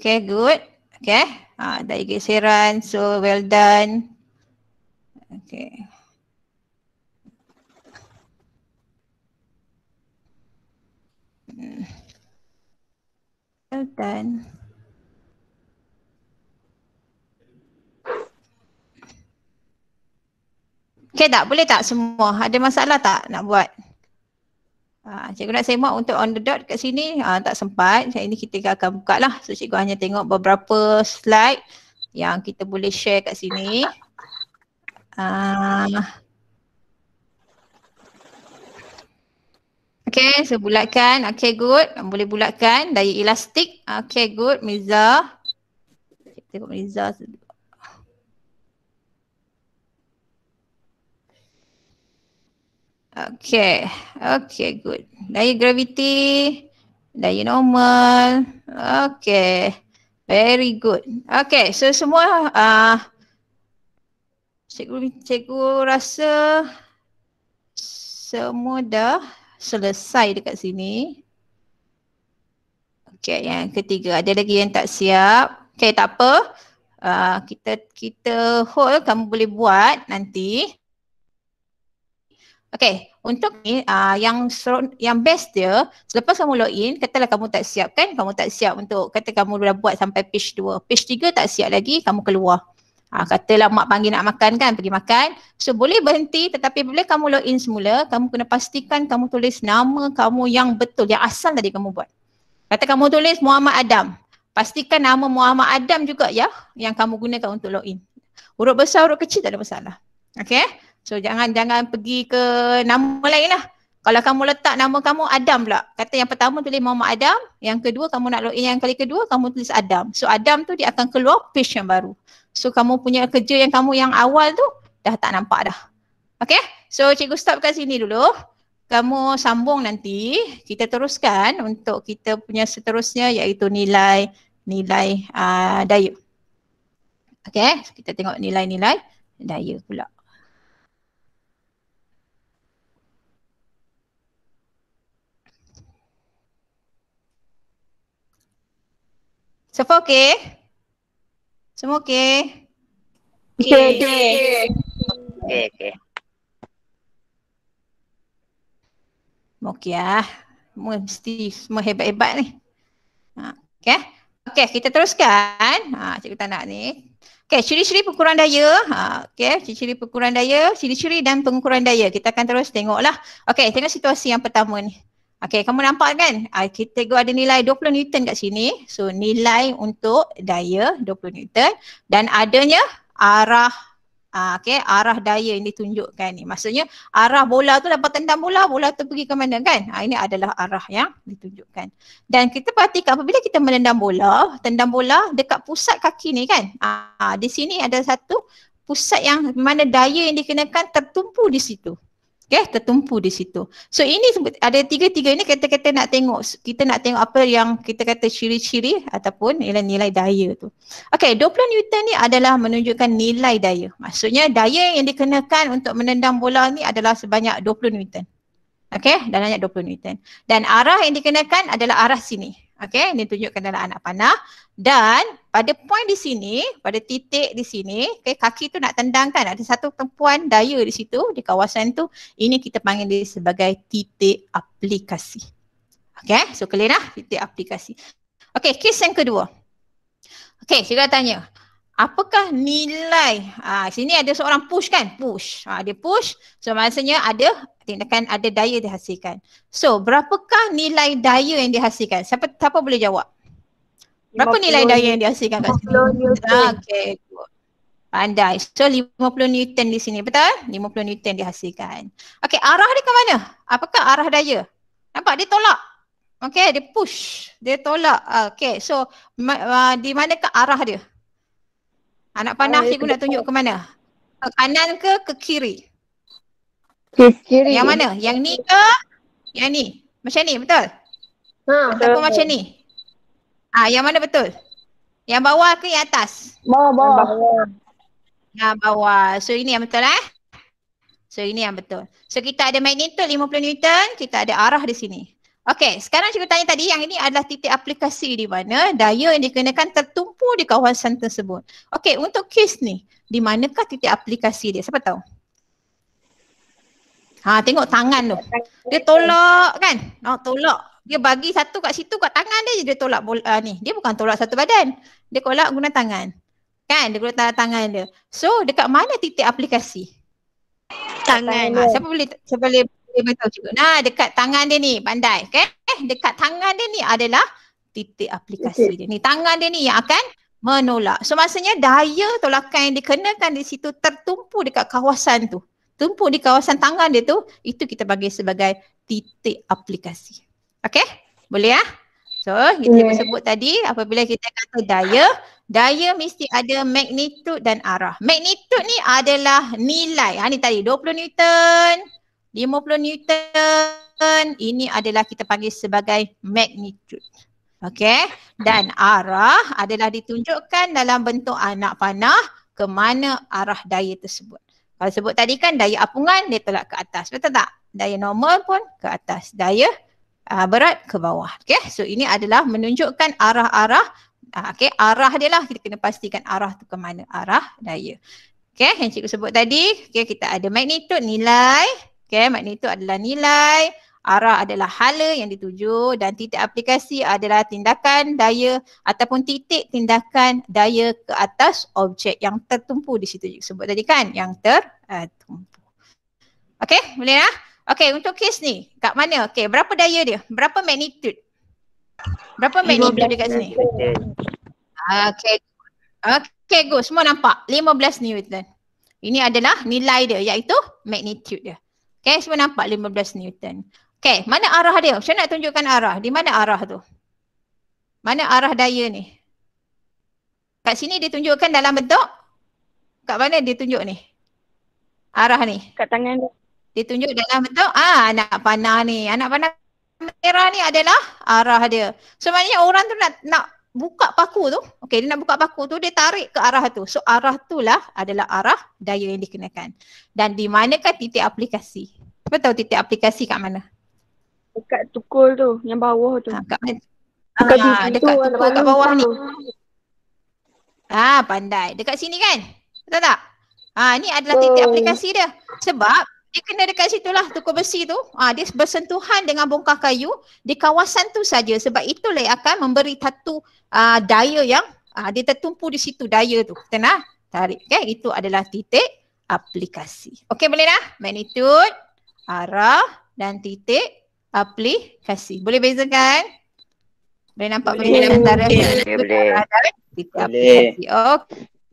Okay, good. Okay. Dari geseran. So, well done. Okay. Well done. Okay tak? Boleh tak semua? Ada masalah tak nak buat? Cikgu nak semak untuk on the dot kat sini. Tak sempat. Ini kita akan buka lah. So cikgu hanya tengok beberapa slide yang kita boleh share kat sini. Okay, so bulatkan. Okay, good. Boleh bulatkan. Daya elastik. Okay, good. Miza. Kita tengok Miza. Okay. Okay, good. Daya graviti. Daya normal. Okay. Very good. Okay, so semua cikgu rasa semua dah selesai dekat sini. Okay, yang ketiga. Ada lagi yang tak siap. Okay, tak apa. Kita hold, kamu boleh buat nanti. Okay, untuk ni yang best dia, selepas kamu login, katalah kamu tak siap kan, kamu tak siap untuk, kata kamu dah buat sampai page 2, page 3 tak siap lagi, kamu keluar. Katalah mak panggil nak makan kan, pergi makan. So boleh berhenti, tetapi bila kamu login semula, kamu kena pastikan kamu tulis nama kamu yang betul, yang asal tadi kamu buat. Kata kamu tulis Muhammad Adam, pastikan nama Muhammad Adam juga ya, yang kamu gunakan untuk login. Huruf besar, huruf kecil tak ada masalah. Okay? So jangan pergi ke nama lain lah. Kalau kamu letak nama kamu Adam pula. Kata yang pertama tulis Muhammad Adam. Yang kedua kamu nak login yang kali kedua kamu tulis Adam. So Adam tu dia akan keluar page yang baru. So kamu punya kerja yang kamu yang awal tu dah tak nampak dah. Okay? So cikgu stop kat sini dulu. Kamu sambung nanti. Kita teruskan untuk kita punya seterusnya iaitu nilai daya. Okay? Kita tengok nilai-nilai daya pula. Semua okey? Semua okey? Okey. Okey lah. Mesti semua hebat-hebat ni. Okey. Okey, kita teruskan. Cikgu tak nak ni. Okey, ciri-ciri pengukuran daya. Okey, ciri-ciri pengukuran daya, ciri-ciri dan pengukuran daya. Kita akan terus tengoklah. Okey, tengok situasi yang pertama ni. Okey, kamu nampak kan? Kita ada nilai 20 Newton kat sini. So, nilai untuk daya 20 Newton dan adanya arah arah daya yang ditunjukkan ni. Maksudnya arah bola tu dapat tendang bola tu pergi ke mana kan? Ini adalah arah yang ditunjukkan. Dan kita perhatikan apabila kita tendang bola dekat pusat kaki ni kan? Di sini ada satu pusat yang mana daya yang dikenakan tertumpu di situ. Okay, tertumpu di situ. So ini ada tiga-tiga ni kita nak tengok apa yang kita kata ciri-ciri ataupun nilai-nilai daya tu. Okay, 20 Newton ni adalah menunjukkan nilai daya. Maksudnya daya yang dikenakan untuk menendang bola ni adalah sebanyak 20 Newton. Okay, dan banyak 20 Newton. Dan arah yang dikenakan adalah arah sini. Okay, ini tunjukkan dalam anak panah. Dan pada point di sini, pada titik di sini, okay, kaki tu nak tendangkan, ada satu tumpuan daya di situ, di kawasan tu, ini kita panggil dia sebagai titik aplikasi. Okay, so clear lah titik aplikasi. Okay, kes yang kedua. Okay, saya tanya, apakah nilai, sini ada seorang push kan, dia push, so maksudnya ada tindakan, ada daya dihasilkan. So berapakah nilai daya yang dihasilkan? Siapa boleh jawab? Berapa nilai daya yang dihasilkan kat sini? 50 Newton. Okay, pandai. So 50 Newton di sini, betul? 50 Newton dihasilkan. Okay, arah dia ke mana? Apakah arah daya? Nampak dia tolak. Okay, dia push, dia tolak. Okay, so di manakah arah dia? Anak panah cikgu nak tunjuk ke mana? Ke kanan ke kiri? Ke kiri. Yang mana? Yang ni ke? Yang ni? Macam ni, betul? Ataupun macam ni? Yang mana betul? Yang bawah ke yang atas? Bawah. Yang bawah. So ini yang betul So ini yang betul. So kita ada magnitude 50 Newton, kita ada arah di sini. Okey, sekarang cikgu tanya tadi yang ini adalah titik aplikasi di mana daya yang dikenakan tertumpu di kawasan tersebut. Okey, untuk kes ni, di manakah titik aplikasi dia? Siapa tahu? Tengok tangan tu. Dia tolak kan? Tolak. Dia bagi satu kat situ kat tangan dia tolak bola ni. Dia bukan tolak satu badan. Dia tolak guna tangan. Kan? Dia guna tangan dia. So, dekat mana titik aplikasi? Tangan. Siapa boleh beritahu cikgu? Nah, dekat tangan dia ni, pandai. Okay? Dekat tangan dia ni adalah titik aplikasi dia. Ni tangan dia ni yang akan menolak. So maksudnya daya tolakan yang dikenakan di situ tertumpu dekat kawasan tu. Tumpuk di kawasan tangan dia tu, itu kita bagi sebagai titik aplikasi. Okay? Boleh ya? So, kita sebut tadi apabila kita kata daya mesti ada magnitude dan arah. Magnitude ni adalah nilai. Ni tadi 20 Newton, 50 Newton. Ini adalah kita panggil sebagai magnitude. Okay? Dan arah adalah ditunjukkan dalam bentuk anak panah ke mana arah daya tersebut. Kalau sebut tadi kan daya apungan dia tolak ke atas. Betul tak? Daya normal pun ke atas. Daya berat ke bawah. Okay? So ini adalah menunjukkan arah-arah. Okay? Arah dia lah. Kita kena pastikan arah tu ke mana. Arah daya. Okay? Yang cikgu sebut tadi. Okay? Kita ada magnitude nilai. Okay? Magnitude adalah nilai. Arah adalah hala yang dituju dan titik aplikasi adalah tindakan daya ataupun titik tindakan daya ke atas objek yang tertumpu di situ. Sebut tadi kan yang tertumpu. Okey, boleh lah? Okey, untuk kes ni kat mana? Okey, berapa daya dia? Berapa magnitude? Berapa magnitude dia kat sini? Okey. Okey, go. Semua nampak? 15 Newton. Ini adalah nilai dia iaitu magnitude dia. Okey, semua nampak 15 Newton. Okay, mana arah dia? Macam nak tunjukkan arah? Di mana arah tu? Mana arah daya ni? Kat sini dia tunjukkan dalam bentuk? Kat mana dia tunjuk ni? Arah ni? Kat tangan dia. Dia tunjuk dalam bentuk? Anak panah ni. Anak panah merah ni adalah arah dia. So maknanya orang tu nak buka paku tu. Okay, dia nak buka paku tu, dia tarik ke arah tu. So arah tu lah adalah arah daya yang dikenakan. Dan di manakah titik aplikasi? Siapa tahu titik aplikasi kat mana? Dekat tukul tu, yang bawah tu. Kat mana? Dekat tukul kat bawah ni. Pandai. Dekat sini kan? Betul tak? Ni adalah titik aplikasi dia. Sebab dia kena dekat situ lah tukul besi tu. Dia bersentuhan dengan bongkah kayu di kawasan tu saja. Sebab itulah yang akan memberi satu daya yang dia tertumpu di situ daya tu. Kita nak tarik. Okay? Itu adalah titik aplikasi. Okey, boleh dah? Magnitude, arah dan titik aplikasi. Boleh bezakan? Boleh nampak perbezaan antara titik aplikasi.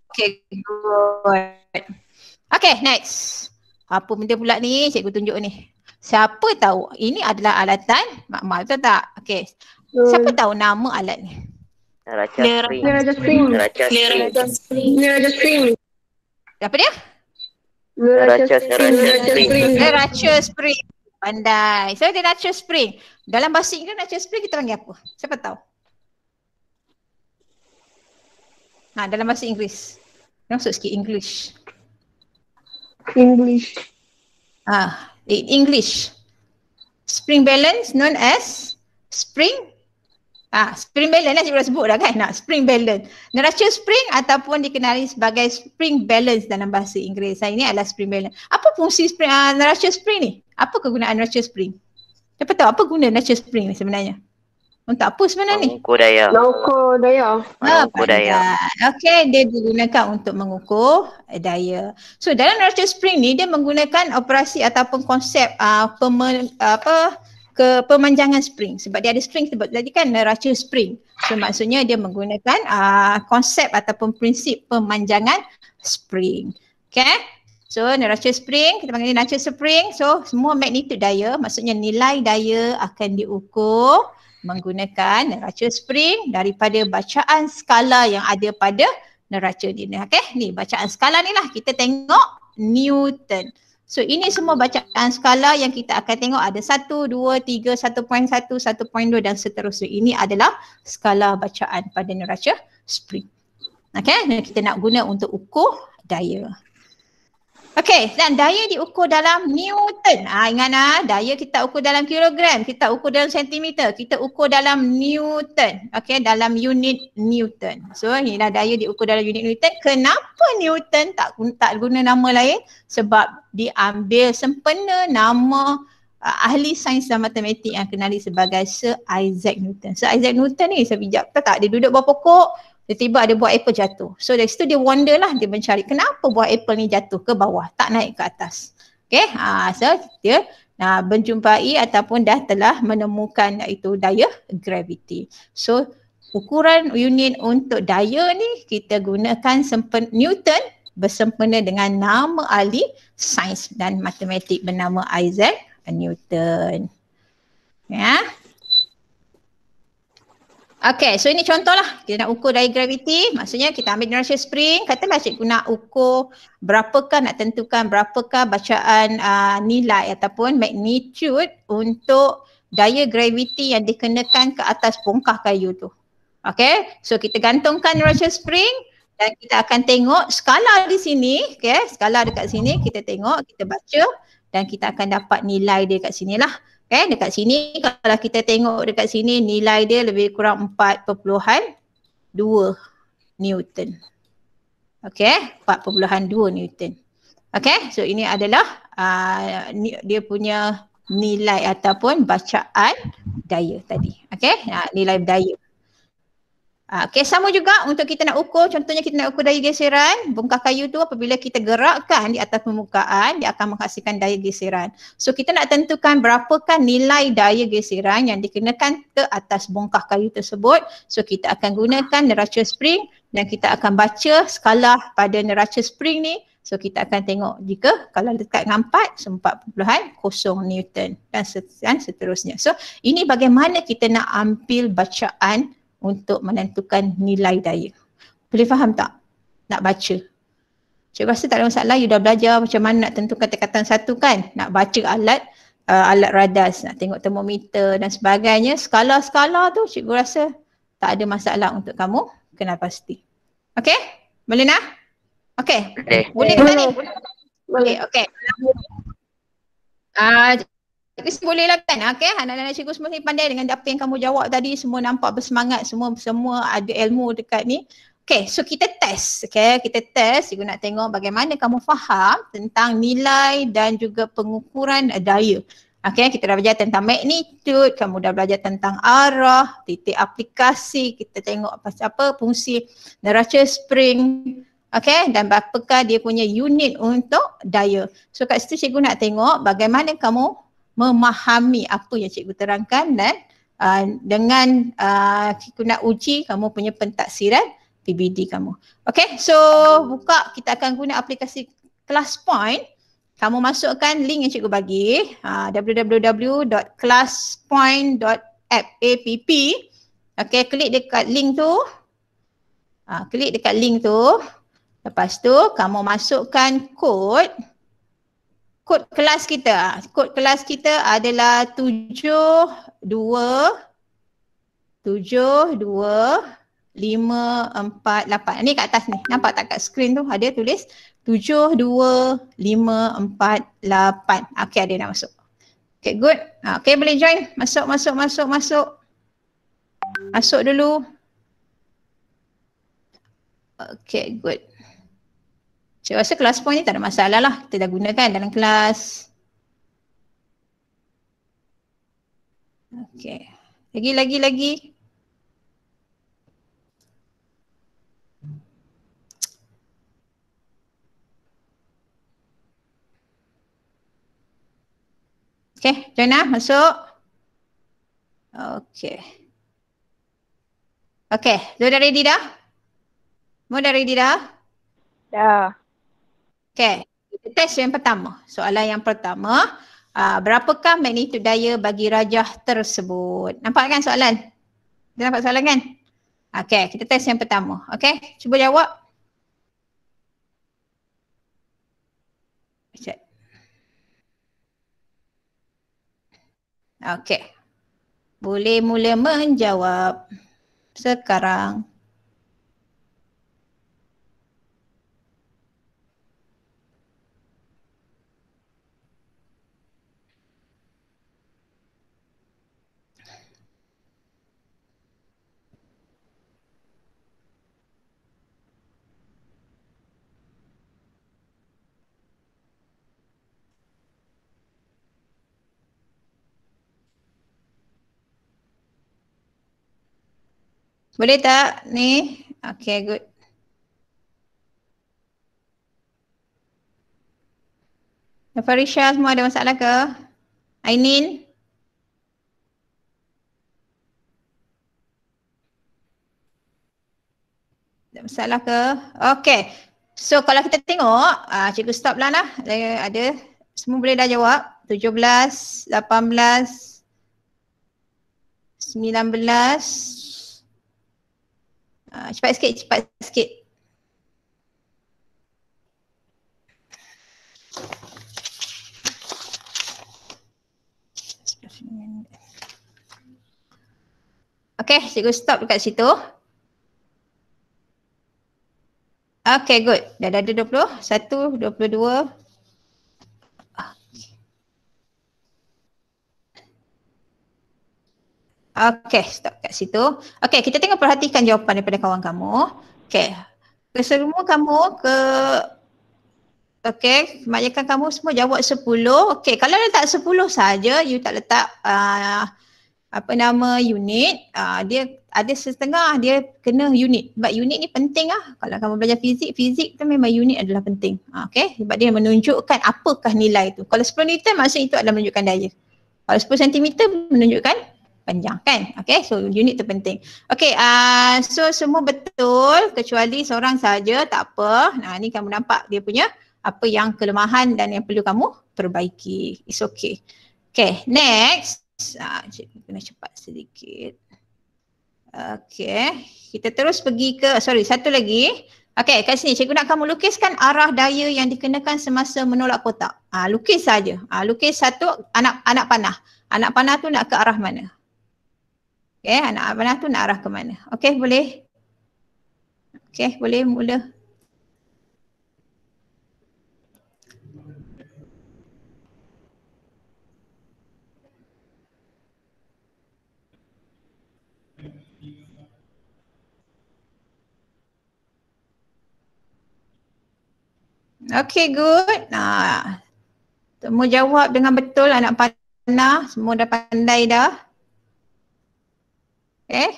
Okay, good. Okay, next. Apa benda pula ni? Cikgu tunjuk ni. Siapa tahu? Ini adalah alatan makmal, betul tak? Okay. Siapa tahu nama alat ni? Neraca spring. Apa dia? Neraca spring. Pandai. So neraca spring. Dalam bahasa Inggeris neraca spring kita panggil apa? Siapa tahu? Dalam bahasa Inggeris. Masuk sikit English. English. Spring balance known as spring. Spring balance lah cikgu dah sebut dah kan. Spring balance. Neraca spring ataupun dikenali sebagai spring balance dalam bahasa Inggeris. Ini adalah spring balance. Apa fungsi spring, neraca spring ni? Apa kegunaan neraca spring? Siapa tahu apa guna neraca spring ni sebenarnya? Untuk apa sebenarnya ni? Mengukur daya. Okey, dia digunakan untuk mengukur daya. So dalam neraca spring ni dia menggunakan operasi ataupun konsep pemanjangan spring. Sebab dia ada spring sebab tadi kan neraca spring. So maksudnya dia menggunakan konsep ataupun prinsip pemanjangan spring. Okay. So neraca spring, kita panggil neraca spring. So semua magnitude daya, maksudnya nilai daya akan diukur menggunakan neraca spring daripada bacaan skala yang ada pada neraca ni. Okay, ni bacaan skala ni lah kita tengok Newton. So ini semua bacaan skala yang kita akan tengok ada 1, 2, 3, 1.1, 1.2 dan seterusnya. Ini adalah skala bacaan pada neraca spring. Okay, kita nak guna untuk ukur daya. Okey, dan daya diukur dalam Newton. Ingat daya kita ukur dalam kilogram, kita ukur dalam sentimeter, kita ukur dalam Newton. Okey, dalam unit Newton. So, inilah daya diukur dalam unit Newton. Kenapa Newton tak guna nama lain? Sebab diambil sempena nama ahli sains dan matematik yang kenali sebagai Sir Isaac Newton. Sir Isaac Newton ni sebijak tak dia duduk bawah pokok, tiba-tiba ada buah apple jatuh. So dari situ dia wonder lah, dia mencari kenapa buah apple ni jatuh ke bawah, tak naik ke atas. Okay, so dia menjumpai ataupun dah telah menemukan iaitu daya graviti. So ukuran unit untuk daya ni kita gunakan Newton bersempena dengan nama ahli sains dan matematik bernama Isaac Newton. Ya. Okay, so ini contohlah. Kita nak ukur daya graviti, maksudnya kita ambil inertia spring, katalah cikgu nak ukur berapakah, nak tentukan berapakah bacaan nilai ataupun magnitude untuk daya graviti yang dikenakan ke atas bongkah kayu tu. Okay, so kita gantungkan inertia spring dan kita akan tengok skala di sini, okay, skala dekat sini kita tengok, kita baca dan kita akan dapat nilai dia kat sini lah. Okay, dekat sini kalau kita tengok dekat sini nilai dia lebih kurang 4.2 Newton. Okay, 4.2 Newton. Okay, so ini adalah dia punya nilai ataupun bacaan daya tadi. Okay, nilai daya. Okay, sama juga untuk kita nak ukur, contohnya kita nak ukur daya geseran, bongkah kayu tu apabila kita gerakkan di atas permukaan, dia akan menghasilkan daya geseran. So kita nak tentukan berapakah nilai daya geseran yang dikenakan ke atas bongkah kayu tersebut. So kita akan gunakan neraca spring dan kita akan baca skala pada neraca spring ni. So kita akan tengok jika kalau dekat dengan 4, so 4.0 Newton dan seterusnya. So ini bagaimana kita nak ambil bacaan untuk menentukan nilai daya. Boleh faham tak? Nak baca. Cikgu rasa tak ada masalah, you dah belajar macam mana nak tentukan tingkatan 1 kan? Nak baca alat radas, nak tengok termometer dan sebagainya. Skala-skala tu cikgu rasa tak ada masalah untuk kamu kenal pasti. Okey? Boleh nak? Okey. Boleh ke tak ni? Boleh. Okey. Cikgu boleh lah kan, okay? Anak-anak cikgu semua ni pandai dengan apa yang kamu jawab tadi, semua nampak bersemangat, semua ada ilmu dekat ni. Okay, so kita test, okay? Kita test, cikgu nak tengok bagaimana kamu faham tentang nilai dan juga pengukuran daya. Okay, kita dah belajar tentang magnitude, kamu dah belajar tentang arah, titik aplikasi, kita tengok apa fungsi neraca spring, okay, dan berapakah dia punya unit untuk daya. So kat situ cikgu nak tengok bagaimana kamu memahami apa yang cikgu terangkan dan dengan cikgu nak uji kamu punya pentaksiran PBD kamu. Okay, so buka, kita akan guna aplikasi ClassPoint. Kamu masukkan link yang cikgu bagi, www.classpoint.app. Okay, klik dekat link tu. Klik dekat link tu. Lepas tu kamu masukkan kod kelas kita. Kod kelas kita adalah 72548. Ni kat atas ni. Nampak tak kat skrin tu ada tulis 72548. Okay, ada nak masuk. Okay, good. Okay, boleh join. Masuk. Masuk dulu. Okay, good. Saya rasa kelas point ni tak ada masalah lah. Kita dah gunakan dalam kelas. Okay. Lagi. Okay, join lah. Masuk. Okay. Okay, so dah ready dah? Semua dah ready dah? Dah. Okay, kita test yang pertama. Soalan yang pertama, berapakah magnitude daya bagi rajah tersebut? Nampak kan soalan? Kita nampak soalan kan? Okay, kita test yang pertama. Okay, cuba jawab. Okay, boleh mula menjawab sekarang. Boleh tak ni? Okay, good. Farisha semua ada masalah ke? Ainin? Ada masalah ke? Okay. So kalau kita tengok, cikgu stop lah lah. Ada, semua boleh dah jawab. 17, 18, 19. Cepat sikit, cepat sikit. Okay, cikgu stop dekat situ. Okay, good. Dah ada 21, 22. Okay, stop kat situ. Okay, kita tengok perhatikan jawapan daripada kawan kamu. Okay, kesemua kamu okay, kebanyakan kamu semua jawab 10. Okay, kalau letak 10 saja, you tak letak unit, dia ada setengah dia kena unit. Sebab unit ni penting lah. Kalau kamu belajar fizik tu memang unit adalah penting. Okay, sebab dia menunjukkan apakah nilai tu. Kalau 10 Newton maksud itu adalah menunjukkan daya. Kalau 10 cm menunjukkan panjang kan. Okay, so unit tu penting. Okay, so semua betul kecuali seorang saja, tak apa. Nah, ni kamu nampak dia punya apa yang kelemahan dan yang perlu kamu perbaiki. It's okay. Okay, next. Cikgu kena cepat sedikit. Okay, kita terus pergi ke, satu lagi. Okay, kat sini cikgu nak kamu lukiskan arah daya yang dikenakan semasa menolak kotak. Lukis saja. Lukis satu anak panah. Anak panah tu nak ke arah mana? Okay, anak panah tu nak arah ke mana? Okay, boleh? Okay, boleh mula. Okay, good. Semua jawab dengan betul anak panah. Semua dah pandai dah. Okay.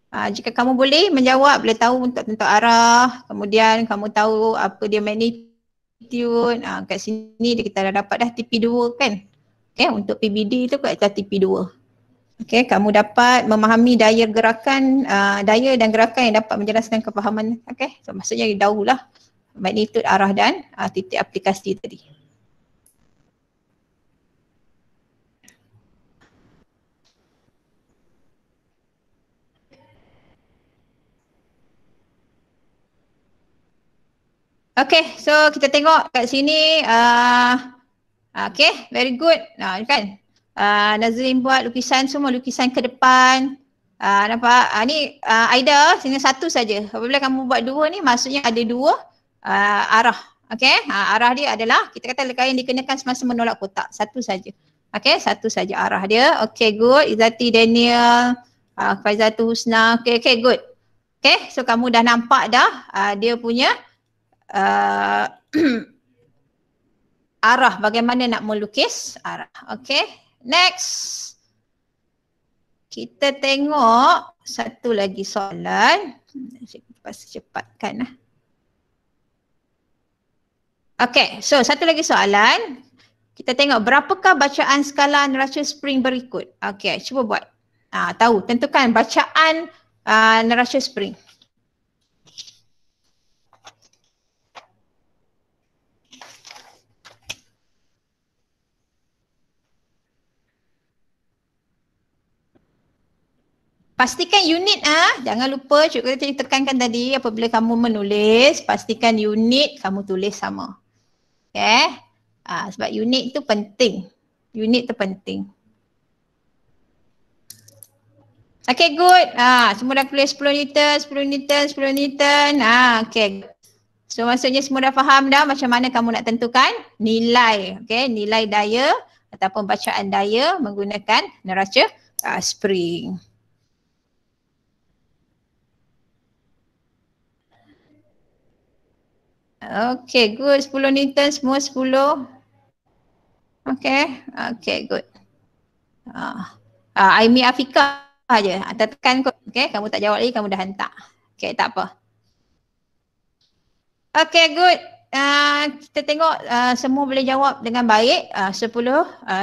Jika kamu boleh menjawab, boleh tahu untuk tentu arah. Kemudian kamu tahu apa dia magnitude. Kat sini kita dah dapat dah TP2 kan. Okay, untuk PBD tu kat TP2. Okay, kamu dapat memahami daya gerakan, daya dan gerakan yang dapat menjelaskan kefahaman. Okay, so maksudnya dahululah magnitude arah dan titik aplikasi tadi. Okay, so kita tengok kat sini. Okay, very good. Kan? Nazrin buat lukisan semua, lukisan ke depan. Nampak? Ni Aida, sini satu saja. Apabila kamu buat dua ni maksudnya ada dua arah. Okay, arah dia adalah, kita kata yang dikenakan semasa menolak kotak. Satu saja. Okay, satu saja arah dia. Okay, good. Izzati Daniel, Faizatul Husna. Okay, good. Okay, so kamu dah nampak dah dia punya arah, bagaimana nak melukis arah. Okay, next. Kita tengok satu lagi soalan. Saya cepatkan lah. Okay, so satu lagi soalan. Kita tengok berapakah bacaan skala neraca spring berikut. Okay, cuba buat. Tahu, tentukan bacaan neraca spring. Pastikan unit jangan lupa cikgu tekankan tadi apabila kamu menulis, pastikan unit kamu tulis sama. Okay. Sebab unit tu penting. Unit tu penting. Okay, good. Semua dah tulis 10 Newton, 10 Newton, 10 Newton. Okay. So maksudnya semua dah faham dah macam mana kamu nak tentukan nilai. Okay, nilai daya ataupun bacaan daya menggunakan neraca spring. Okay, good. 10 Newton semua 10. Okay, okay, good. Aimi Afika je. Tekan kot. Okay, kamu tak jawab lagi, kamu dah hantar. Okay, tak apa. Okay, good. Kita tengok semua boleh jawab dengan baik. 10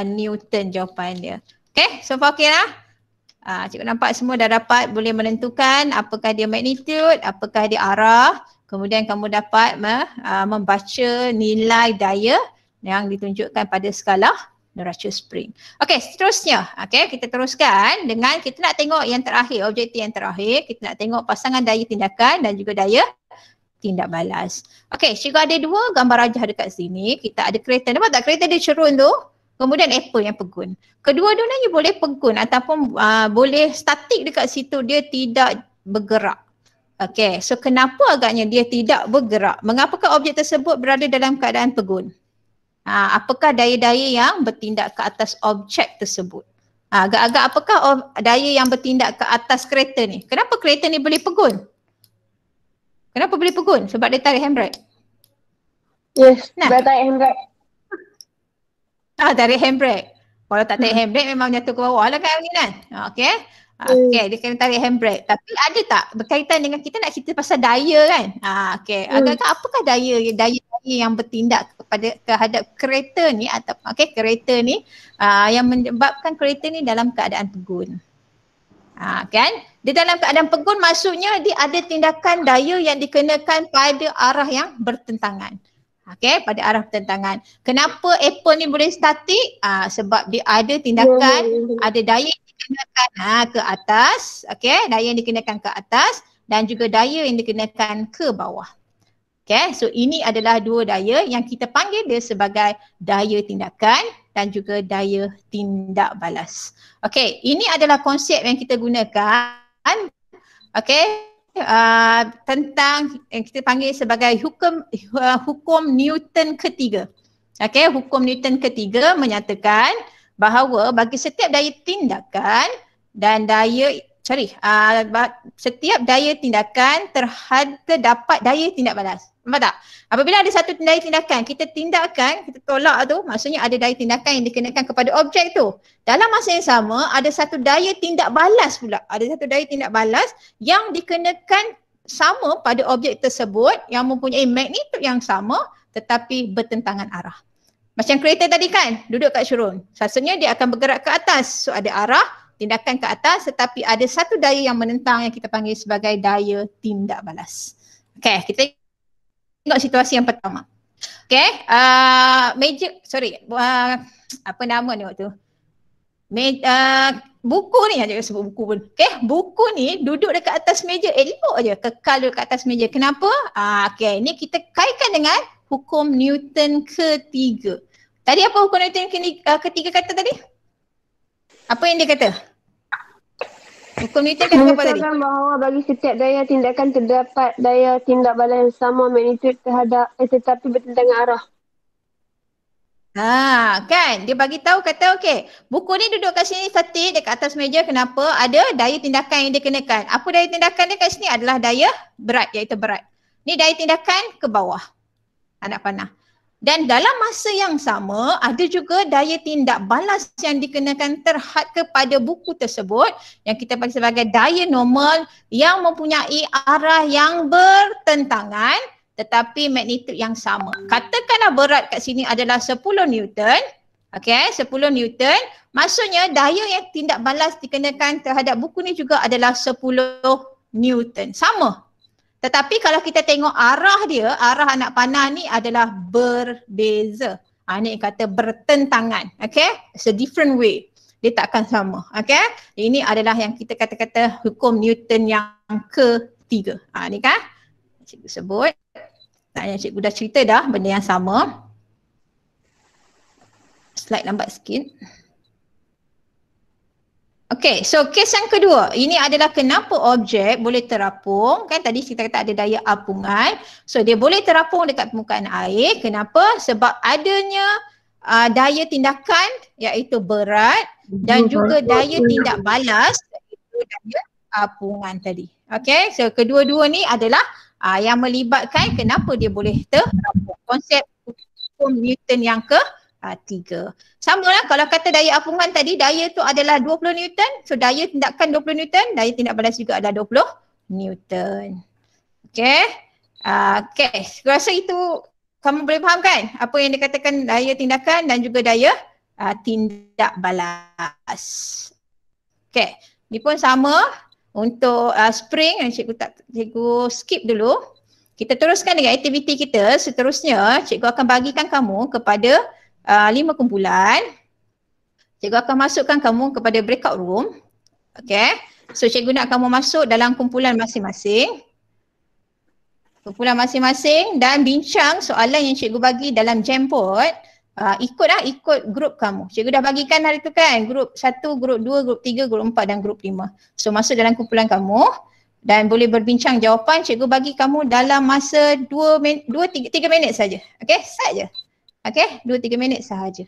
Newton jawapan dia. Okay, so far okay lah. Cikgu nampak semua dah dapat boleh menentukan apakah dia magnitude, apakah dia arah. Kemudian kamu dapat membaca nilai daya yang ditunjukkan pada skala neraca spring. Okey, seterusnya. Okey, kita teruskan dengan kita nak tengok yang terakhir, objektif yang terakhir. Kita nak tengok pasangan daya tindakan dan juga daya tindak balas. Okey, cikgu ada dua gambar rajah dekat sini. Kita ada kereta. Nampak tak kereta dia cerun tu? Kemudian apple yang pegun. Kedua-duanya boleh pegun ataupun boleh statik dekat situ, dia tidak bergerak. Okey, so kenapa agaknya dia tidak bergerak? Mengapakah objek tersebut berada dalam keadaan pegun? Apakah daya-daya yang bertindak ke atas objek tersebut? Agak-agak apakah daya yang bertindak ke atas kereta ni? Kenapa kereta ni boleh pegun? Kenapa boleh pegun? Sebab dia tarik handbrake. Yes, dia tarik handbrake. Tarik handbrake. Kalau tak tarik handbrake memang jatuh ke bawah lah kan kan? Okey. Okey, dia kena tarik handbrake. Tapi ada tak berkaitan dengan kita nak cerita pasal daya kan? Okey. Agak-agak apakah daya yang bertindak terhadap kereta ni atau kereta ni yang menyebabkan kereta ni dalam keadaan pegun. Kan? Dia dalam keadaan pegun maksudnya dia ada tindakan daya yang dikenakan pada arah yang bertentangan. Okey, pada arah pertentangan. Kenapa apple ni boleh statik? Sebab dia ada tindakan, ada daya yang dikenakan ke atas, okey, daya yang dikenakan ke atas dan juga daya yang dikenakan ke bawah. Okey, so ini adalah dua daya yang kita panggil dia sebagai daya tindakan dan juga daya tindak balas. Okey, ini adalah konsep yang kita gunakan. Okey, tentang yang kita panggil sebagai hukum Newton ketiga. Okey, hukum Newton ketiga menyatakan bahawa bagi setiap daya tindakan dan setiap daya tindakan terdapat daya tindak balas. Nampak tak? Apabila ada satu daya tindakan, kita tindakkan, kita tolak tu, maksudnya ada daya tindakan yang dikenakan kepada objek tu. Dalam masa yang sama, ada satu daya tindak balas pula. Ada satu daya tindak balas yang dikenakan sama pada objek tersebut yang mempunyai magnitude yang sama tetapi bertentangan arah. Macam kereta tadi kan, duduk kat cerun. Maksudnya dia akan bergerak ke atas. So ada arah, tindakan ke atas tetapi ada satu daya yang menentang yang kita panggil sebagai daya tindak balas. Okay, kita tengok situasi yang pertama. Okay, apa nama ni waktu? Buku ni, jangan sebut buku pun. Okay, buku ni duduk dekat atas meja, elok je, kekal duduk kat atas meja. Kenapa? Okay, ni kita kaitkan dengan hukum Newton ketiga. Tadi apa hukum Newton ketiga kata tadi? Apa yang dia kata? Hukum Newton kata apa tadi? Menyatakan bahawa bagi setiap daya tindakan terdapat daya tindak balas yang sama magnitude tetapi bertentangan arah. Kan dia bagi tahu kata okey, buku ni duduk kat sini statik dekat atas meja. Kenapa? Ada daya tindakan yang dikenakan. Apa daya tindakan dia kat sini adalah daya berat, iaitu berat. Ni daya tindakan ke bawah. Anak panah. Dan dalam masa yang sama ada juga daya tindak balas yang dikenakan kepada buku tersebut yang kita panggil sebagai daya normal yang mempunyai arah yang bertentangan tetapi magnitude yang sama. Katakanlah berat kat sini adalah 10 Newton. Okey, 10 Newton. Maksudnya daya yang tindak balas dikenakan terhadap buku ni juga adalah 10 Newton. Sama. Tetapi kalau kita tengok arah dia, arah anak panah ni adalah berbeza. Ni kata bertentangan. Okay, it's a different way. Dia takkan sama. Okay, ini adalah yang kita kata-kata hukum Newton yang ketiga. Ni kan cikgu sebut. Cikgu dah cerita dah benda yang sama. Slide lambat sikit. Okay, so kes yang kedua, ini adalah kenapa objek boleh terapung. Kan tadi kita kata ada daya apungan. So dia boleh terapung dekat permukaan air. Kenapa? Sebab adanya daya tindakan iaitu berat dan juga daya tindak balas iaitu daya apungan tadi. Okay, so kedua-dua ni adalah yang melibatkan kenapa dia boleh terapung. Konsep hukum Newton yang 3. Sama lah kalau kata daya apungan tadi, daya tu adalah 20 Newton. So daya tindakan 20 Newton, daya tindak balas juga adalah 20 Newton. Okay. Okay, saya rasa itu kamu boleh faham kan apa yang dikatakan daya tindakan dan juga daya tindak balas. Okay, ni pun sama untuk spring yang cikgu skip dulu. Kita teruskan dengan aktiviti kita. Seterusnya cikgu akan bagikan kamu kepada 5 kumpulan. Cikgu akan masukkan kamu kepada breakout room. Okay, so cikgu nak kamu masuk dalam kumpulan masing-masing. Kumpulan masing-masing dan bincang soalan yang cikgu bagi dalam Jamboard. Ikut grup kamu. Cikgu dah bagikan hari tu kan, grup 1, grup 2, grup 3, grup 4 dan grup 5. So masuk dalam kumpulan kamu dan boleh berbincang jawapan. Cikgu bagi kamu dalam masa 3 minit saja. Okay, start je. Okay, 2-3 minit sahaja.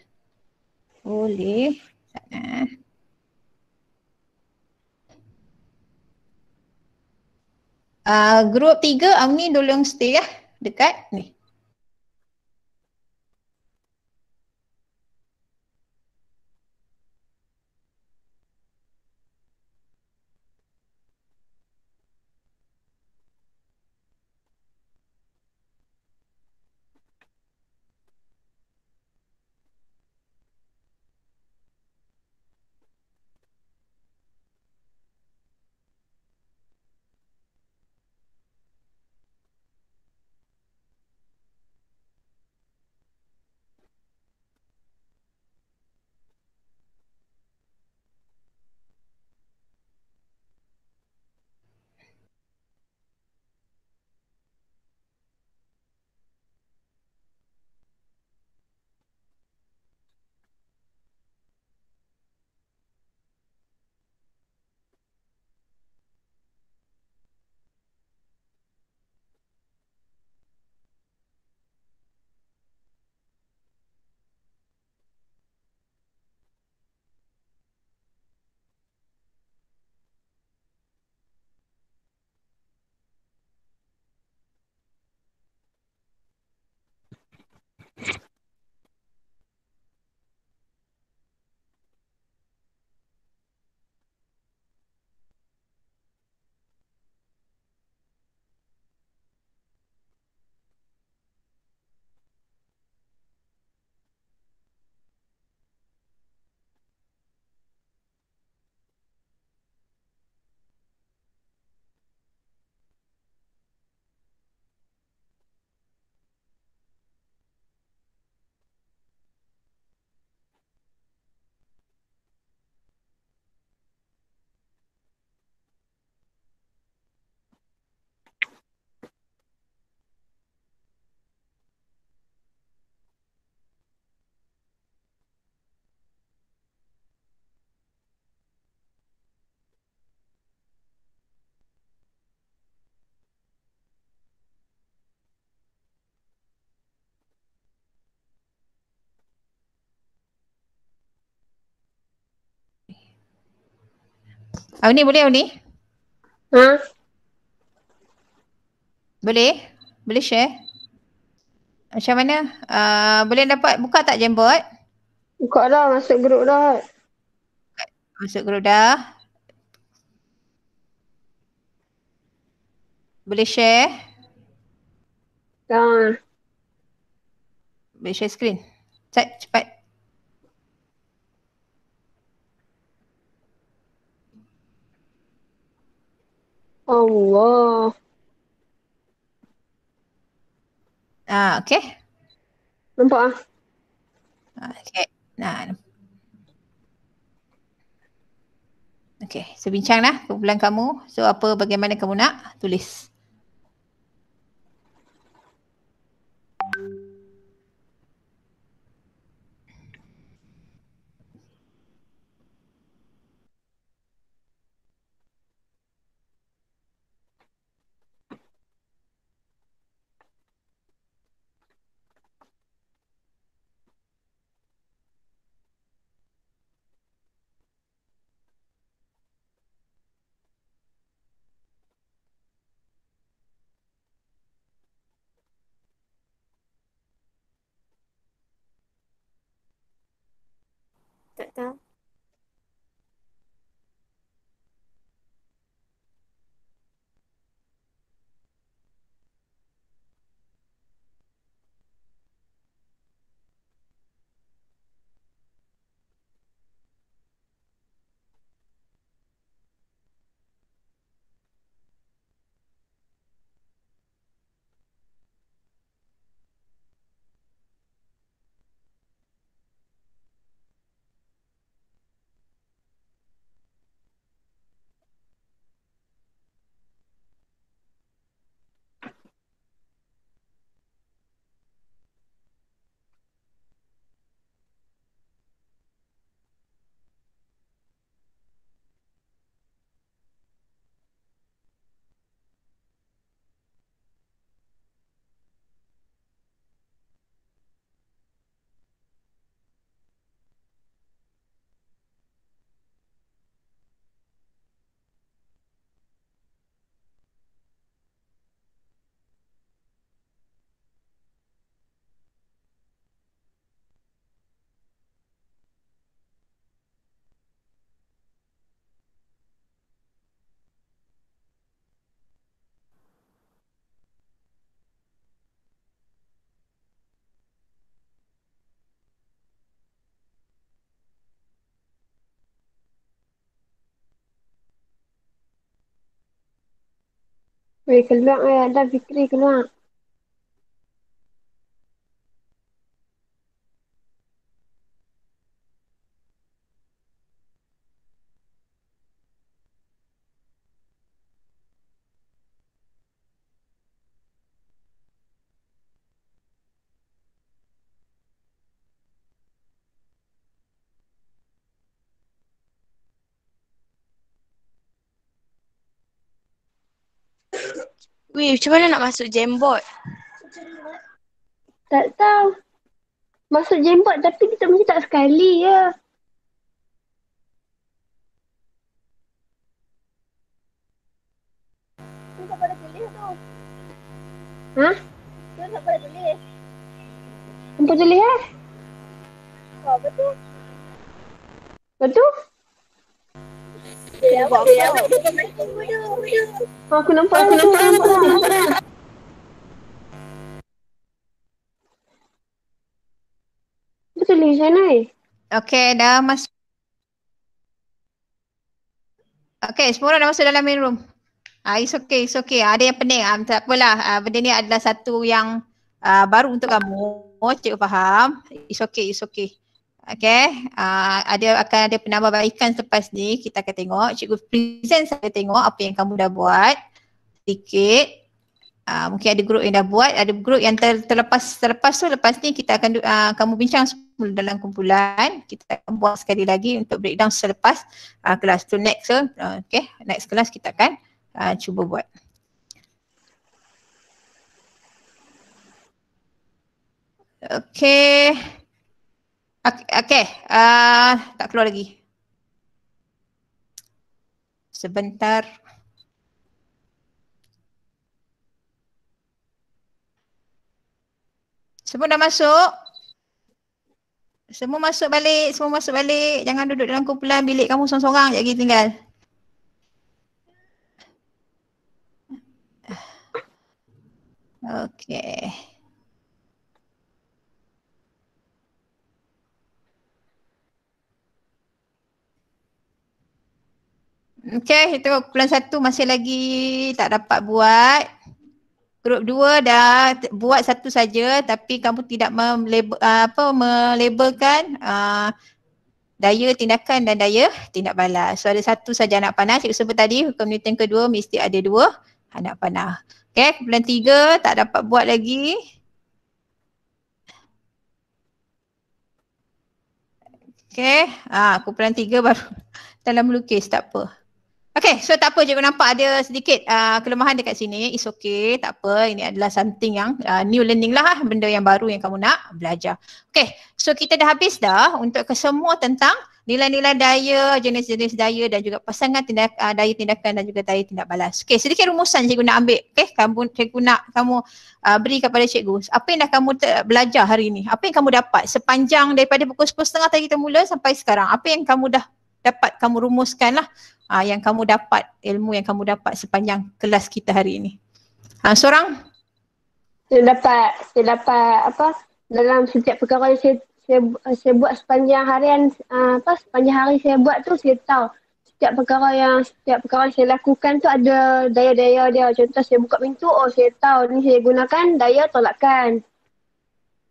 Boleh. Grup 3, Amni tolong stay ya dekat ni. Awni boleh Awni? Boleh? Boleh share? Macam mana? Boleh dapat buka tak Jamboard? Buka dah, masuk grup dah. Masuk grup dah. Boleh share? Dah. Boleh share screen? Cepat. Allah. Okay. Nampak ah? Okay. Nah. Okay. So bincanglah kumpulan kamu. So bagaimana kamu nak tulis. Ha. Weh, keluar ada Fikri keluar. Weh, macam mana nak masuk Jamboard? Tak tahu. Masuk jembot tapi kita mesti tak sekali ya. Hah? Apa tulis betul. Betul? Aku nampak. Betul ni sana. Okay, dah masuk. Okay, semua orang dah masuk dalam main room. It's okay, it's okay. Ada yang pening. Tak apalah. Benda ni adalah satu yang baru untuk kamu. Cikgu faham. It's okay, it's okay. Okay, akan ada penambahbaikan selepas ni. Kita akan tengok. Cikgu present saya tengok apa yang kamu dah buat. Sedikit. Mungkin ada grup yang dah buat. Ada grup yang terlepas tu. Lepas ni kita akan kamu bincang semula dalam kumpulan. Kita akan buat sekali lagi untuk breakdown selepas kelas tu next. Okay, next kelas kita akan cuba buat. Okay. Okay. Tak keluar lagi. Sebentar. Semua dah masuk? Semua masuk balik. Jangan duduk dalam kumpulan bilik kamu sorang-sorang je lagi tinggal. Okay. Okay, itu kumpulan 1 masih lagi tak dapat buat. Grup 2 dah buat satu saja tapi kamu tidak melabelkan daya tindakan dan daya tindak balas. So ada satu saja anak panah. Cikgu sebut tadi hukum Newton kedua mesti ada 2 anak panah. Okay, kumpulan 3 tak dapat buat lagi. Okay, kumpulan 3 baru dalam melukis, tak apa. Okay, so tak apa, cikgu nampak ada sedikit kelemahan dekat sini. It's okay, tak apa. Ini adalah something yang new learning lah, benda yang baru yang kamu nak belajar. Okay, so kita dah habis dah untuk kesemua tentang nilai-nilai daya, jenis-jenis daya dan juga pasangan daya tindakan dan juga daya tindak balas. Okey, sedikit rumusan cikgu nak ambil. Okey, cikgu nak kamu beri kepada cikgu. Apa yang dah kamu belajar hari ini? Apa yang kamu dapat sepanjang daripada pukul 10.30 tadi kita mula sampai sekarang? Apa yang kamu dah dapat kamu rumuskan lah yang kamu dapat, ilmu yang kamu dapat sepanjang kelas kita hari ini. Seorang? Saya dapat apa dalam setiap perkara yang saya buat sepanjang harian, sepanjang hari saya buat tu saya tahu setiap perkara yang saya lakukan tu ada daya-daya dia. Contoh saya buka pintu, saya tahu ni saya gunakan daya tolakan.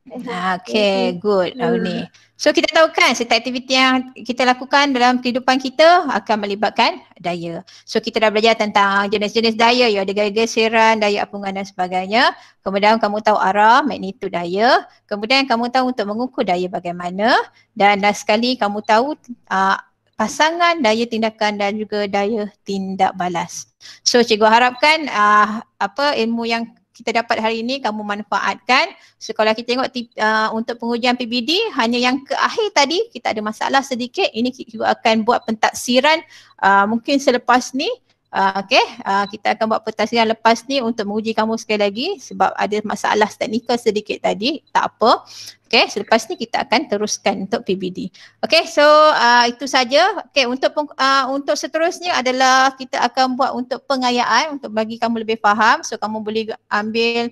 Okay, good. Ni. So kita tahu kan setiap aktiviti yang kita lakukan dalam kehidupan kita akan melibatkan daya. So kita dah belajar tentang jenis-jenis daya, ya, ada gaya geseran, daya apungan dan sebagainya. Kemudian kamu tahu arah, magnitudo daya. Kemudian kamu tahu untuk mengukur daya bagaimana. Dan last sekali kamu tahu pasangan daya tindakan dan juga daya tindak balas. So cikgu harapkan ilmu yang kita dapat hari ini kamu manfaatkan. So kalau kita tengok untuk pengujian PBD hanya yang ke akhir tadi kita ada masalah sedikit. Ini kita akan buat pentaksiran mungkin selepas ni. Kita akan buat pentaksiran lepas ni untuk menguji kamu sekali lagi sebab ada masalah teknikal sedikit tadi. Tak apa. Okay, selepas ni kita akan teruskan untuk PBD. Okay, so itu saja. Okay, untuk seterusnya adalah kita akan buat untuk pengayaan untuk bagi kamu lebih faham. So kamu boleh ambil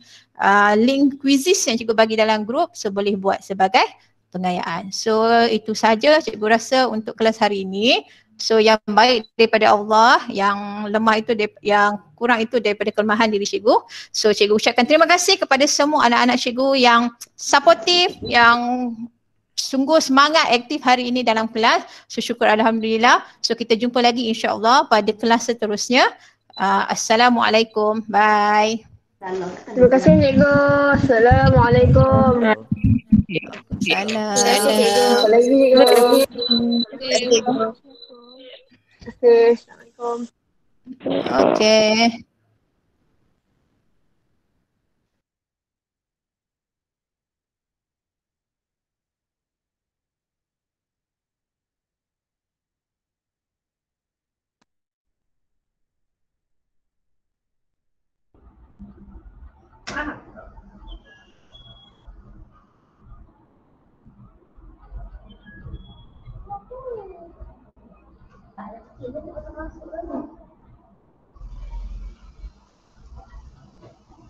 link quizzes yang cikgu bagi dalam grup. So boleh buat sebagai pengayaan. So itu saja cikgu rasa untuk kelas hari ini. So yang baik daripada Allah, yang lemah itu yang kurang itu daripada kelemahan diri cikgu. So cikgu ucapkan terima kasih kepada semua anak-anak cikgu yang supportive, yang sungguh semangat aktif hari ini dalam kelas. So syukur alhamdulillah. So kita jumpa lagi insya-Allah pada kelas seterusnya. Assalamualaikum. Bye. Terima kasih cikgu. Assalamualaikum. Salam. Jumpa lagi cikgu. Terima kasih. Assalamualaikum. Okay.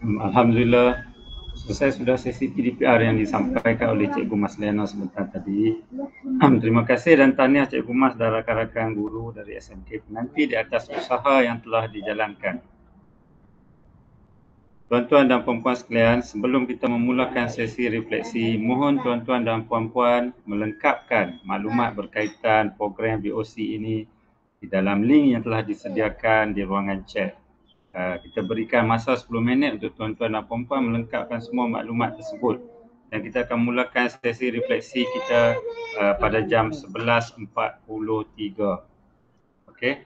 Alhamdulillah, selesai sudah sesi PDPR yang disampaikan oleh Cikgu Mas Liana sebentar tadi. Terima kasih dan tahniah Cikgu Mas dan rakan-rakan guru dari SMK Penanti di atas usaha yang telah dijalankan. Tuan-tuan dan puan-puan sekalian, sebelum kita memulakan sesi refleksi, mohon tuan-tuan dan puan-puan melengkapkan maklumat berkaitan program BOC ini di dalam link yang telah disediakan di ruangan chat. Kita berikan masa 10 minit untuk tuan-tuan dan puan-puan melengkapkan semua maklumat tersebut dan kita akan mulakan sesi refleksi kita pada jam 11.43. Okey.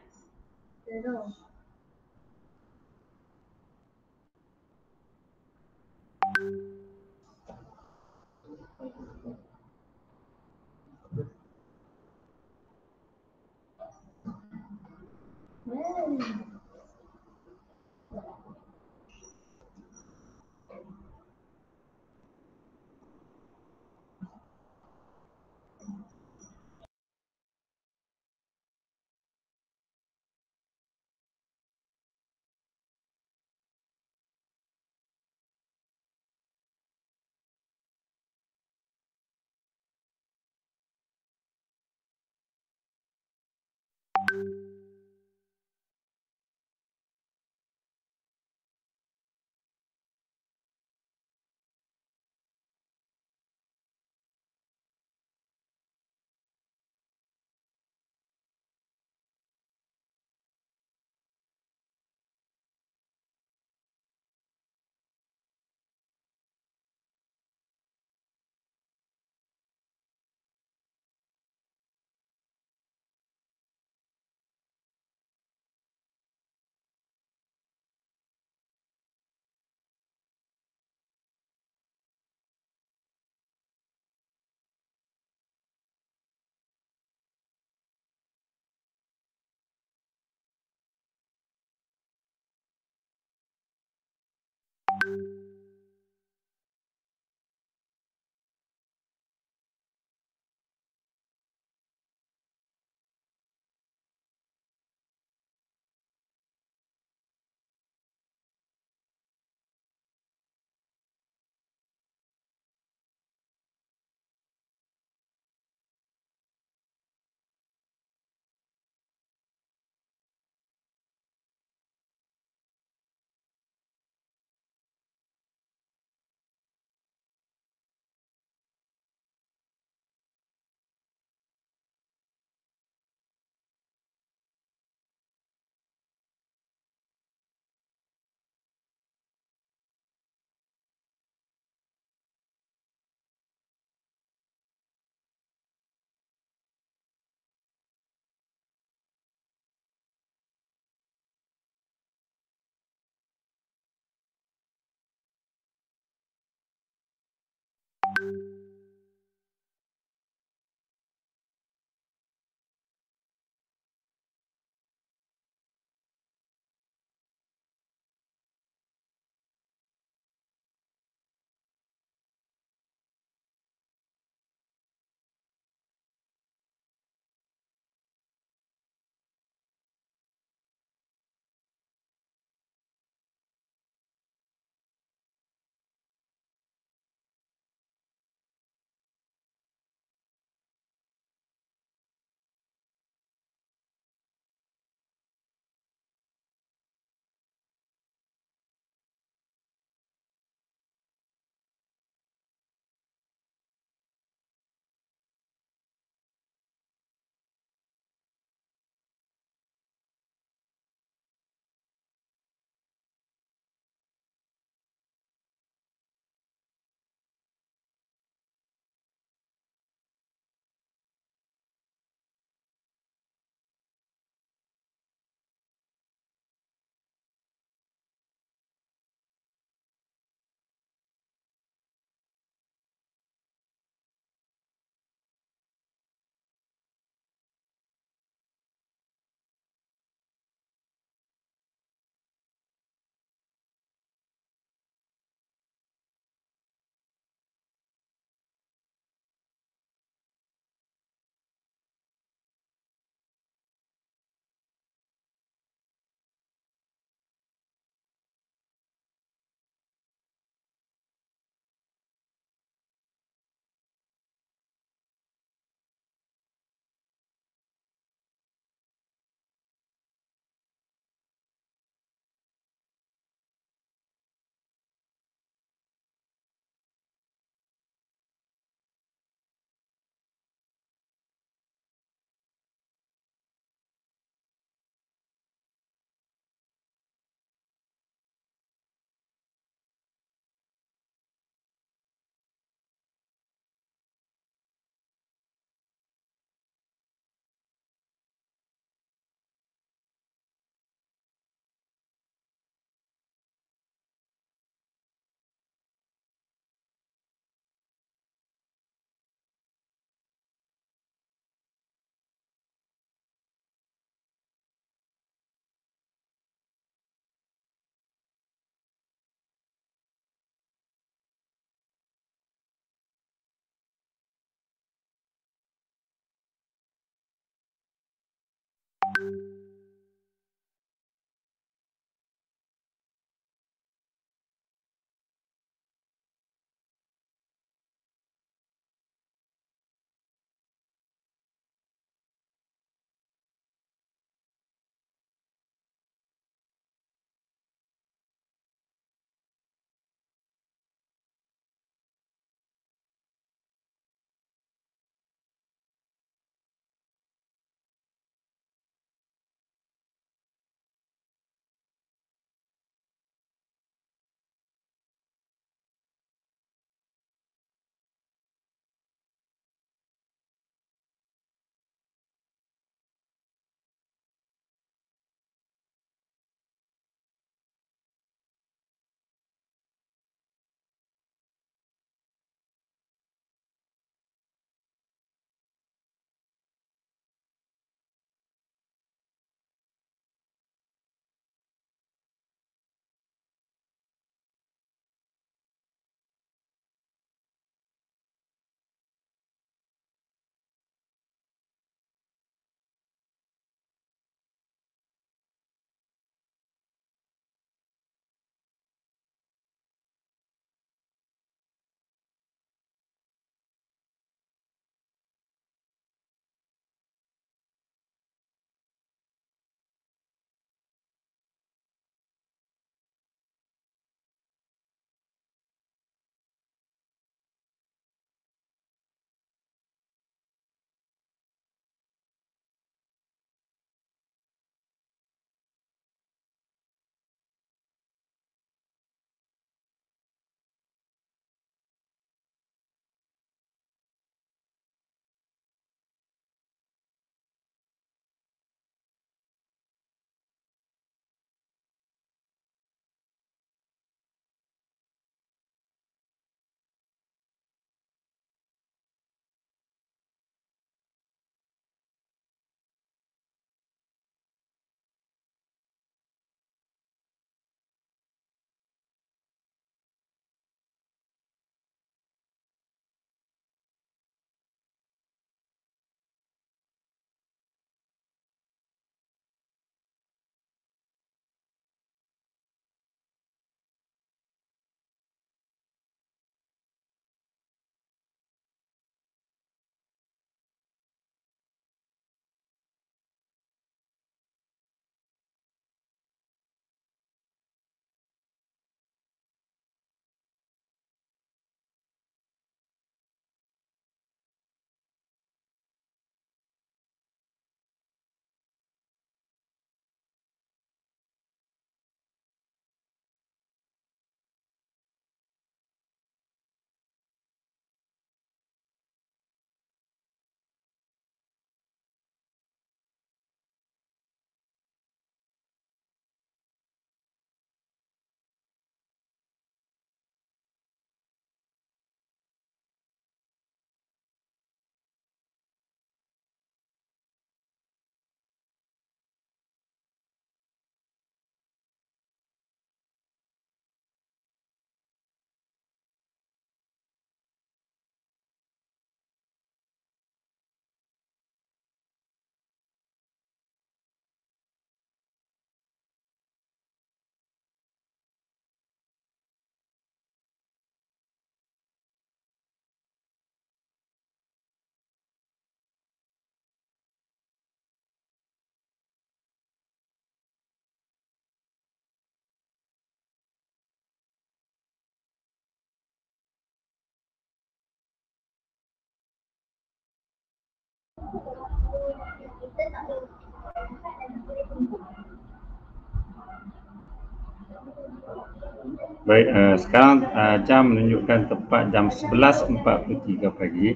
Baik, sekarang jam menunjukkan tepat jam 11.43 pagi.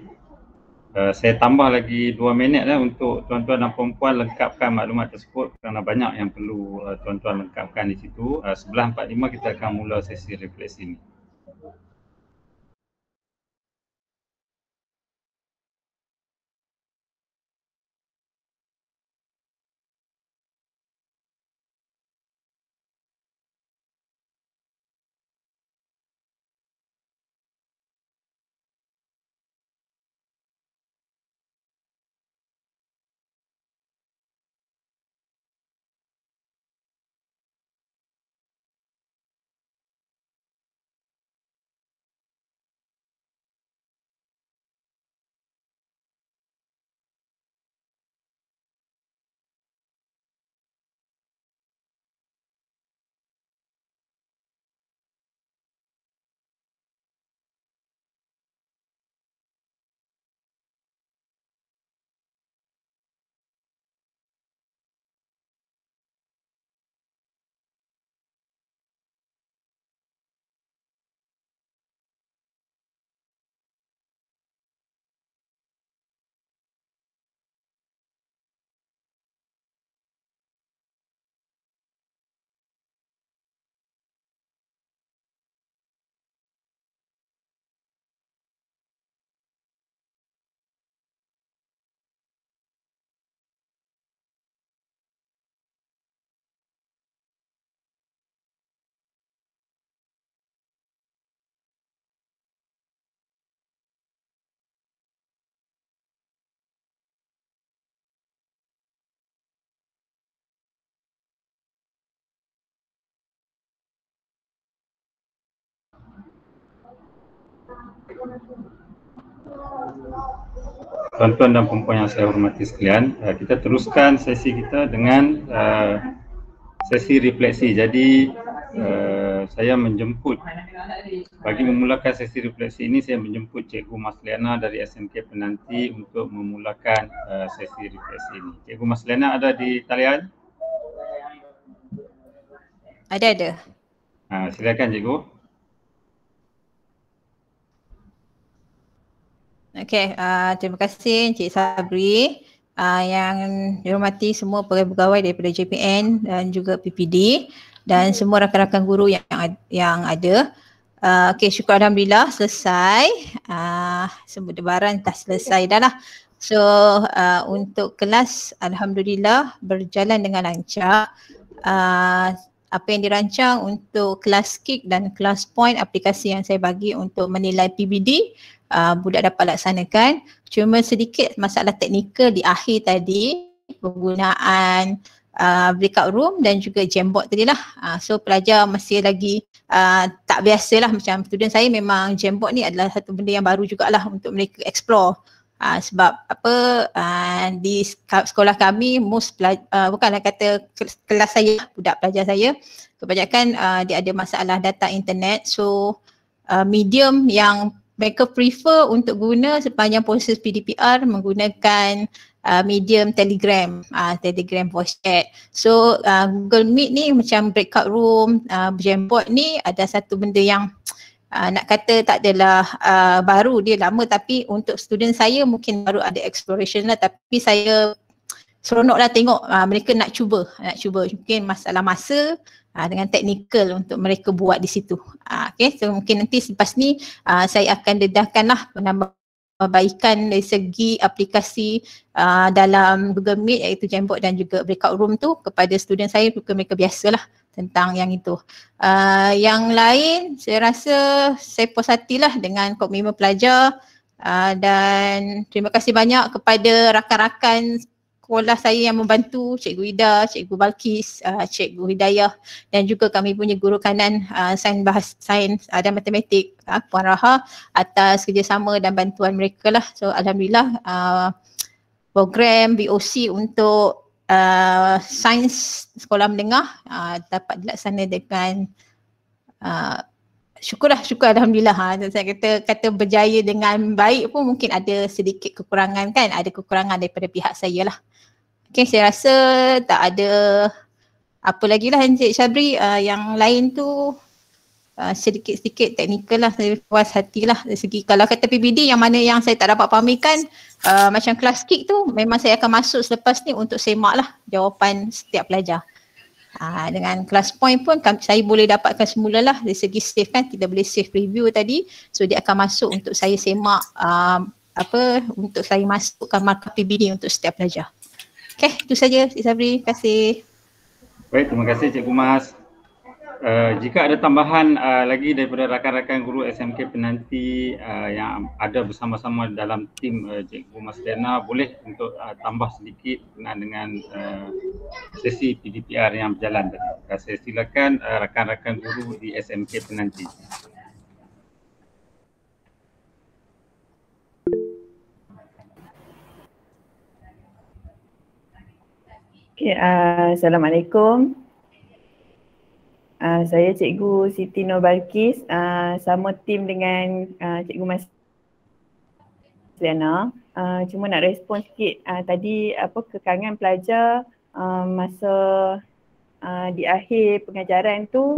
Saya tambah lagi 2 minit untuk tuan-tuan dan puan-puan lengkapkan maklumat tersebut kerana banyak yang perlu tuan-tuan lengkapkan di situ. 11.45 kita akan mula sesi refleksi ini. Tuan-tuan dan puan-puan yang saya hormati sekalian, kita teruskan sesi kita dengan sesi refleksi. Jadi saya menjemput, bagi memulakan sesi refleksi ini, saya menjemput Cikgu Masliana dari SMK Penanti untuk memulakan sesi refleksi ini. Cikgu Masliana ada di talian? Ada. Silakan Cikgu. Okey, terima kasih Encik Sabri. Yang dihormati semua pegawai daripada JPN dan juga PPD dan semua rakan-rakan guru yang ada. Okey, syukur Alhamdulillah selesai. Semua debaran dah selesai dah lah. So untuk kelas Alhamdulillah berjalan dengan lancar. Apa yang dirancang untuk kelas kick dan kelas point aplikasi yang saya bagi untuk menilai PBD, budak dapat laksanakan. Cuma sedikit masalah teknikal di akhir tadi, penggunaan breakout room dan juga Jamboard tadi lah. So pelajar masih lagi tak biasalah, macam student saya memang Jamboard ni adalah satu benda yang baru jugalah untuk mereka explore. Sebab di sekolah kami bukanlah kata kelas saya, budak pelajar saya kebanyakan dia ada masalah data internet. So medium yang mereka prefer untuk guna sepanjang proses PDPR menggunakan medium Telegram, Telegram voice chat. So Google Meet ni macam breakout room, Jamboard ni ada satu benda yang nak kata tak adalah baru, dia lama, tapi untuk student saya mungkin baru ada exploration lah, tapi saya seronoklah tengok mereka nak cuba mungkin masalah masa dengan teknikal untuk mereka buat di situ. Okay, so mungkin nanti selepas ni saya akan dedahkanlah penambahbaikan dari segi aplikasi dalam Google Meet iaitu Jamboard dan juga breakout room tu kepada student saya, mereka biasalah tentang yang itu. Yang lain saya rasa saya puas hatilah dengan komitmen pelajar dan terima kasih banyak kepada rakan-rakan sekolah saya yang membantu, Cikgu Ida, Cikgu Balkis, Cikgu Hidayah dan juga kami punya guru kanan sains dan matematik, Puan Raha, atas kerjasama dan bantuan mereka lah. So Alhamdulillah program BOC untuk sains sekolah menengah dapat dilaksanakan dengan syukur alhamdulillah. Saya kata berjaya dengan baik pun mungkin ada sedikit kekurangan kan, ada kekurangan daripada pihak saya lah. Okay, saya rasa tak ada apa lagi lah Encik Syabri. Yang lain tu sedikit-sedikit teknikal lah, saya puas hati lah dari segi kalau kata PBD yang mana yang saya tak dapat pamerkan, macam kelas kick tu memang saya akan masuk selepas ni untuk semak lah jawapan setiap pelajar. Dengan kelas point pun saya boleh dapatkan semula lah dari segi save kan, kita boleh save review tadi, so dia akan masuk untuk saya semak untuk saya masukkan markah PBD untuk setiap pelajar. Okay, itu saja Cik Sabri, terima kasih. Baik, terima kasih Cikgu Mas. Jika ada tambahan lagi daripada rakan-rakan guru SMK penanti yang ada bersama-sama dalam tim Cikgu Masliana, boleh untuk tambah sedikit berkenaan dengan sesi PDPR yang berjalan tadi. Saya silakan rakan-rakan guru di SMK penanti. Okay, Assalamualaikum. Saya Cikgu Siti Nur Balkis, sama tim dengan Cikgu Masliana. Cuma nak respon sikit tadi kekangan pelajar masa di akhir pengajaran tu,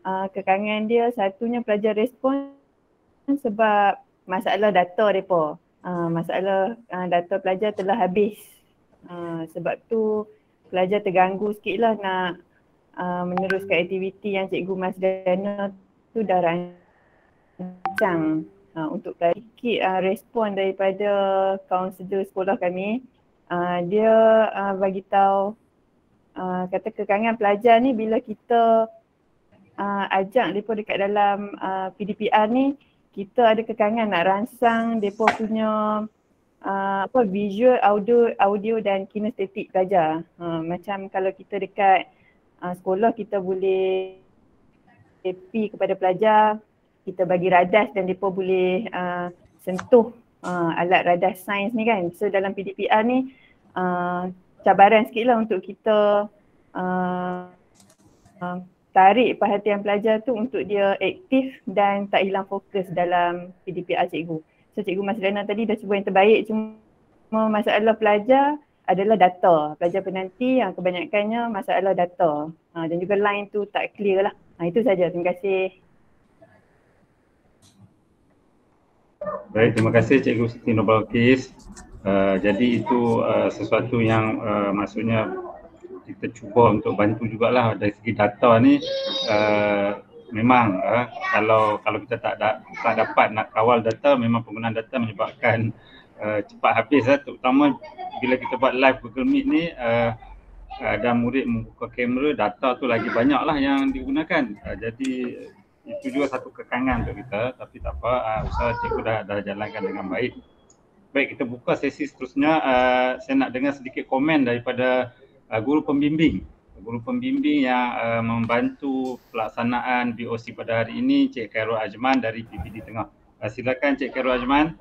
kekangan dia satunya pelajar respon sebab masalah data mereka. Masalah data pelajar telah habis. Sebab tu pelajar terganggu sikit lah nak meneruskan aktiviti yang Cikgu Masliana tu dah rancang. Untuk sedikit respon daripada kaunselor sekolah kami, dia bagi tahu kata kekangan pelajar ni bila kita ajak mereka dekat dalam PDPR ni, kita ada kekangan nak rangsang mereka punya visual, audio dan kinestetik pelajar. Macam kalau kita dekat sekolah kita boleh happy kepada pelajar, kita bagi radas dan mereka boleh sentuh alat radas sains ni kan. So dalam PDPR ni cabaran sikit lah untuk kita tarik perhatian pelajar tu untuk dia aktif dan tak hilang fokus dalam PDPR cikgu. So Cikgu Masliana tadi dah cuba yang terbaik, cuma masalah pelajar adalah data. Pelajar penanti yang kebanyakannya masalah data dan juga line tu tak clear lah. Itu saja. Terima kasih. Baik, terima kasih Cikgu Siti Nur Balkis. Jadi itu sesuatu yang maksudnya kita cuba untuk bantu jugalah dari segi data ni. Memang kalau kita tak dapat nak kawal data, memang penggunaan data menyebabkan cepat habis terutama bila kita buat live Google Meet ni dan murid membuka kamera, data tu lagi banyak lah yang digunakan. Jadi itu juga satu kekangan untuk kita, tapi tak apa, usaha cikgu dah jalankan dengan baik. Baik, kita buka sesi seterusnya. Saya nak dengar sedikit komen daripada guru pembimbing yang membantu pelaksanaan BOC pada hari ini, Cik Khairul Ajman dari PPD Tengah. Silakan Cik Khairul Ajman.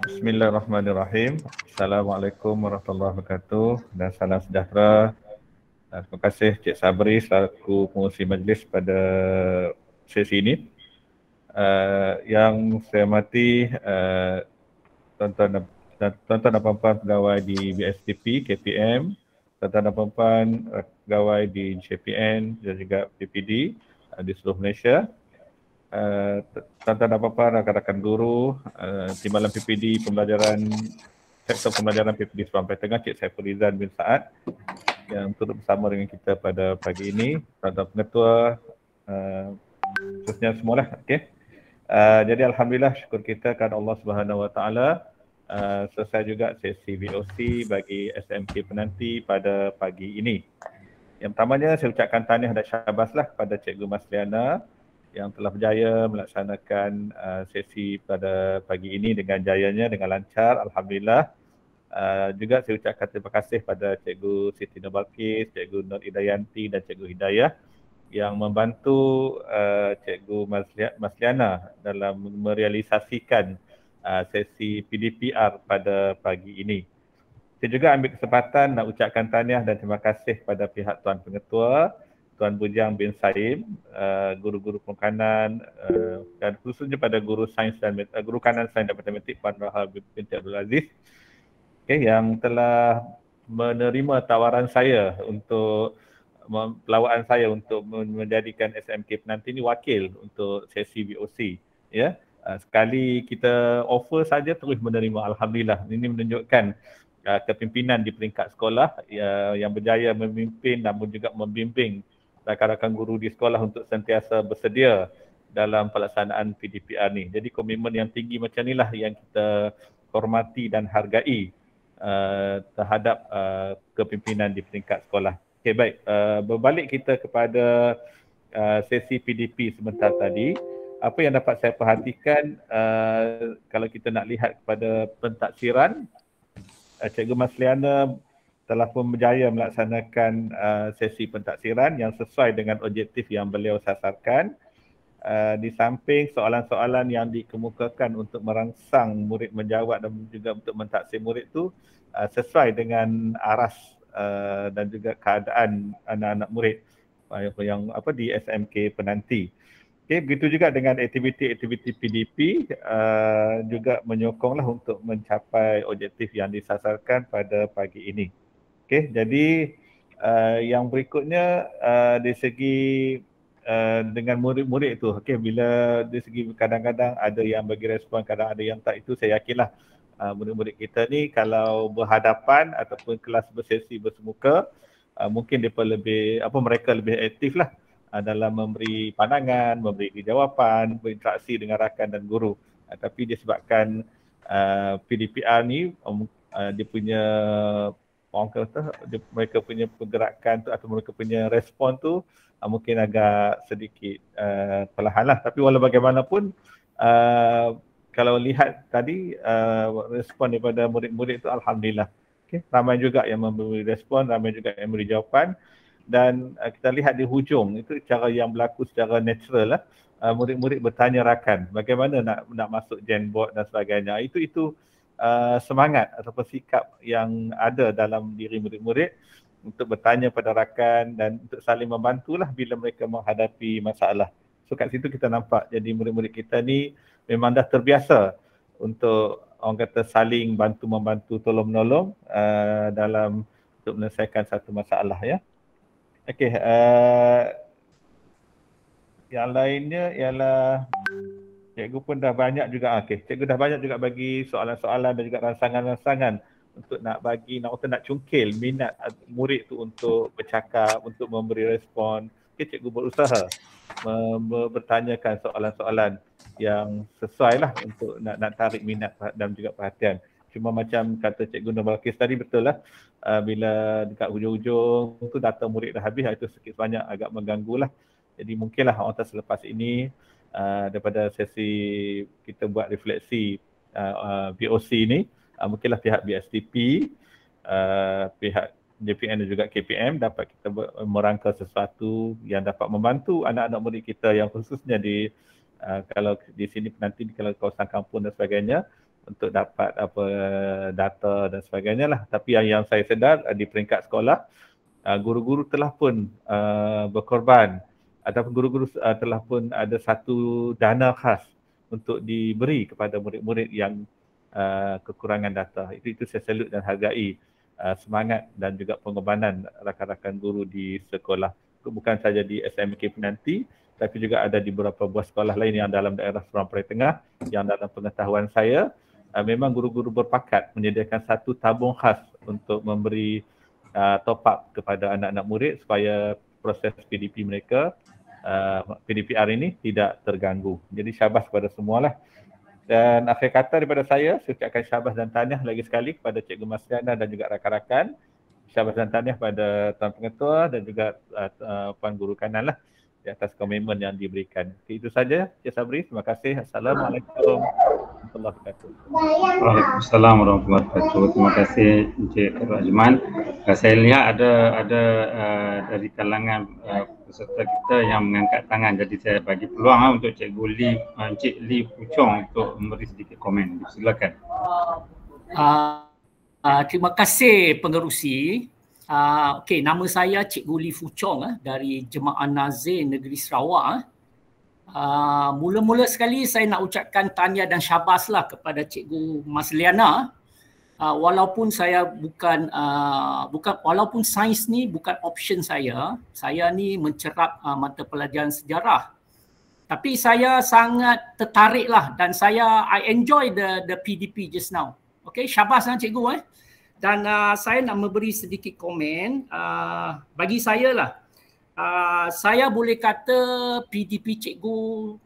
Bismillahirrahmanirrahim. Assalamualaikum warahmatullahi wabarakatuh dan salam sejahtera. Terima kasih Cik Sabri selaku pengurusi majlis pada sesi ini. Yang saya hormati tuan-tuan dan puan-puan pegawai di BSTP, KPM, tuan-tuan dan puan-puan pegawai di JPN dan juga PPD di seluruh Malaysia. Tuan-tuan dan puan-puan, rakan-rakan guru, Timbalan PPD Sektor Pembelajaran PPD Serampai Tengah, Cik Saiful Rizan bin Saad yang turut bersama dengan kita pada pagi ini, tuan-tuan pengetua, khususnya semualah. Okay. Jadi alhamdulillah, syukur kita kerana Allah Subhanahu Wa Taala selesai juga sesi VOC bagi SMK penanti pada pagi ini. Yang pertamanya saya ucapkan tahniah dan syabaslah kepada Cikgu Masliana yang telah berjaya melaksanakan sesi pada pagi ini dengan jayanya, dengan lancar, alhamdulillah. Juga saya ucapkan terima kasih pada Cikgu Siti Nur Balkis, Cikgu Nur Idayanti dan Cikgu Hidayah yang membantu Cikgu Masliana dalam merealisasikan sesi PDPR pada pagi ini. Saya juga ambil kesempatan nak ucapkan tahniah dan terima kasih kepada pihak Tuan Pengetua Tuan Bujang bin Saim, guru-guru pengkanan dan khususnya pada guru sains dan guru kanan sains dan matematik Puan Rahal binti Abdul Aziz, yang telah menerima tawaran saya untuk pelawaan saya untuk menjadikan SMK Penanti ini wakil untuk sesi VOC. Ya, sekali kita offer saja terus menerima, alhamdulillah. Ini menunjukkan kepimpinan di peringkat sekolah yang berjaya memimpin namun juga membimbing rakan-rakan guru di sekolah untuk sentiasa bersedia dalam pelaksanaan PDPR ni. Jadi komitmen yang tinggi macam inilah yang kita hormati dan hargai terhadap kepimpinan di peringkat sekolah. Okey, baik. Berbalik kita kepada sesi PDP sebentar tadi, apa yang dapat saya perhatikan kalau kita nak lihat kepada pentaksiran, Cikgu Masliana telah pun berjaya melaksanakan sesi pentaksiran yang sesuai dengan objektif yang beliau sasarkan. Di samping soalan-soalan yang dikemukakan untuk merangsang murid menjawab dan juga untuk mentaksir murid tu sesuai dengan aras dan juga keadaan anak-anak murid yang di SMK Penanti. Okay, begitu juga dengan aktiviti-aktiviti PDP juga menyokonglah untuk mencapai objektif yang disasarkan pada pagi ini. Okay, jadi yang berikutnya dari segi dengan murid-murid itu, okay, bila dari segi kadang-kadang ada yang bagi respon, kadang ada yang tak, itu saya yakinlah murid-murid kita ni kalau berhadapan ataupun kelas bersesi bersemuka, mungkin mereka lebih aktif lah dalam memberi pandangan, memberi jawapan, berinteraksi dengan rakan dan guru. Tapi disebabkan PDPR ni dia punya mereka punya pergerakan tu atau mereka punya respon tu mungkin agak sedikit perlahan lah. Tapi walau bagaimanapun kalau lihat tadi respon daripada murid-murid tu alhamdulillah. Okay. Ramai juga yang memberi respon, ramai juga yang memberi jawapan. Dan kita lihat di hujung itu cara yang berlaku secara natural lah. Murid-murid bertanya rakan bagaimana nak masuk Genboard dan sebagainya. Itu semangat ataupun sikap yang ada dalam diri murid-murid untuk bertanya pada rakan dan untuk saling membantulah bila mereka menghadapi masalah. So kat situ kita nampak jadi murid-murid kita ni memang dah terbiasa untuk orang kata saling bantu-membantu, tolong-menolong dalam untuk menyelesaikan satu masalah, ya. Okey, yang lainnya ialah cikgu pun dah banyak juga, cikgu dah banyak juga bagi soalan-soalan dan juga rangsangan-rangsangan untuk nak cungkil minat murid tu untuk bercakap, untuk memberi respon. Cikgu berusaha bertanyakan soalan-soalan yang sesuai lah untuk nak tarik minat dan juga perhatian. Cuma macam kata Cikgu Nur Balkis tadi, betul lah, bila dekat hujung-hujung tu data murid dah habis, itu sikit banyak agak mengganggu lah. Jadi mungkinlah orang selepas ini daripada sesi kita buat refleksi VOC ni, mungkinlah pihak BSTP, pihak JPN dan juga KPM dapat kita merangka sesuatu yang dapat membantu anak-anak murid kita yang khususnya di kalau di sini nanti kalau kawasan kampung dan sebagainya untuk dapat data dan sebagainya lah. Tapi yang saya sedar di peringkat sekolah, guru-guru telah pun berkorban ataupun guru-guru telah pun ada satu dana khas untuk diberi kepada murid-murid yang kekurangan data. Itu saya salut dan hargai semangat dan juga pengorbanan rakan-rakan guru di sekolah. Bukan saja di SMK Penanti, tapi juga ada di beberapa buah sekolah lain yang dalam daerah Seberang Perai Tengah yang dalam pengetahuan saya memang guru-guru berpakat menyediakan satu tabung khas untuk memberi top up kepada anak-anak murid supaya proses PDP mereka, PDPR ini tidak terganggu. Jadi syabas kepada semualah. Dan akhir kata daripada saya ucapkan syabas dan tahniah lagi sekali kepada Cikgu Masliana dan juga rakan-rakan. Syabas dan tahniah pada Tuan Pengetua dan juga Puan Guru Kanan lah di atas komitmen yang diberikan. Itu saja, Cik Sabri. Terima kasih. Assalamualaikum warahmatullahi wabarakatuh. Waalaikumsalam warahmatullahi wabarakatuh. Terima kasih Encik Rajman. Saya lihat ada dari kalangan peserta kita yang mengangkat tangan. Jadi saya bagi peluang untuk Cikgu Lee, Encik Lee Puchong untuk memberi sedikit komen. Silakan. Terima kasih pengerusi. Okey, nama saya Cikgu Lee Fu Chong dari Jemaah Nazir Negeri Sarawak. Mula-mula sekali saya nak ucapkan tahniah dan syabaslah kepada Cikgu Masliana. Walaupun saya walaupun sains ni bukan option saya ni mencerap mata pelajaran sejarah. Tapi saya sangat tertariklah dan I enjoy the PDP just now. Okay, syabas cikgu Dan saya nak memberi sedikit komen. Bagi saya lah, saya boleh kata PDP cikgu,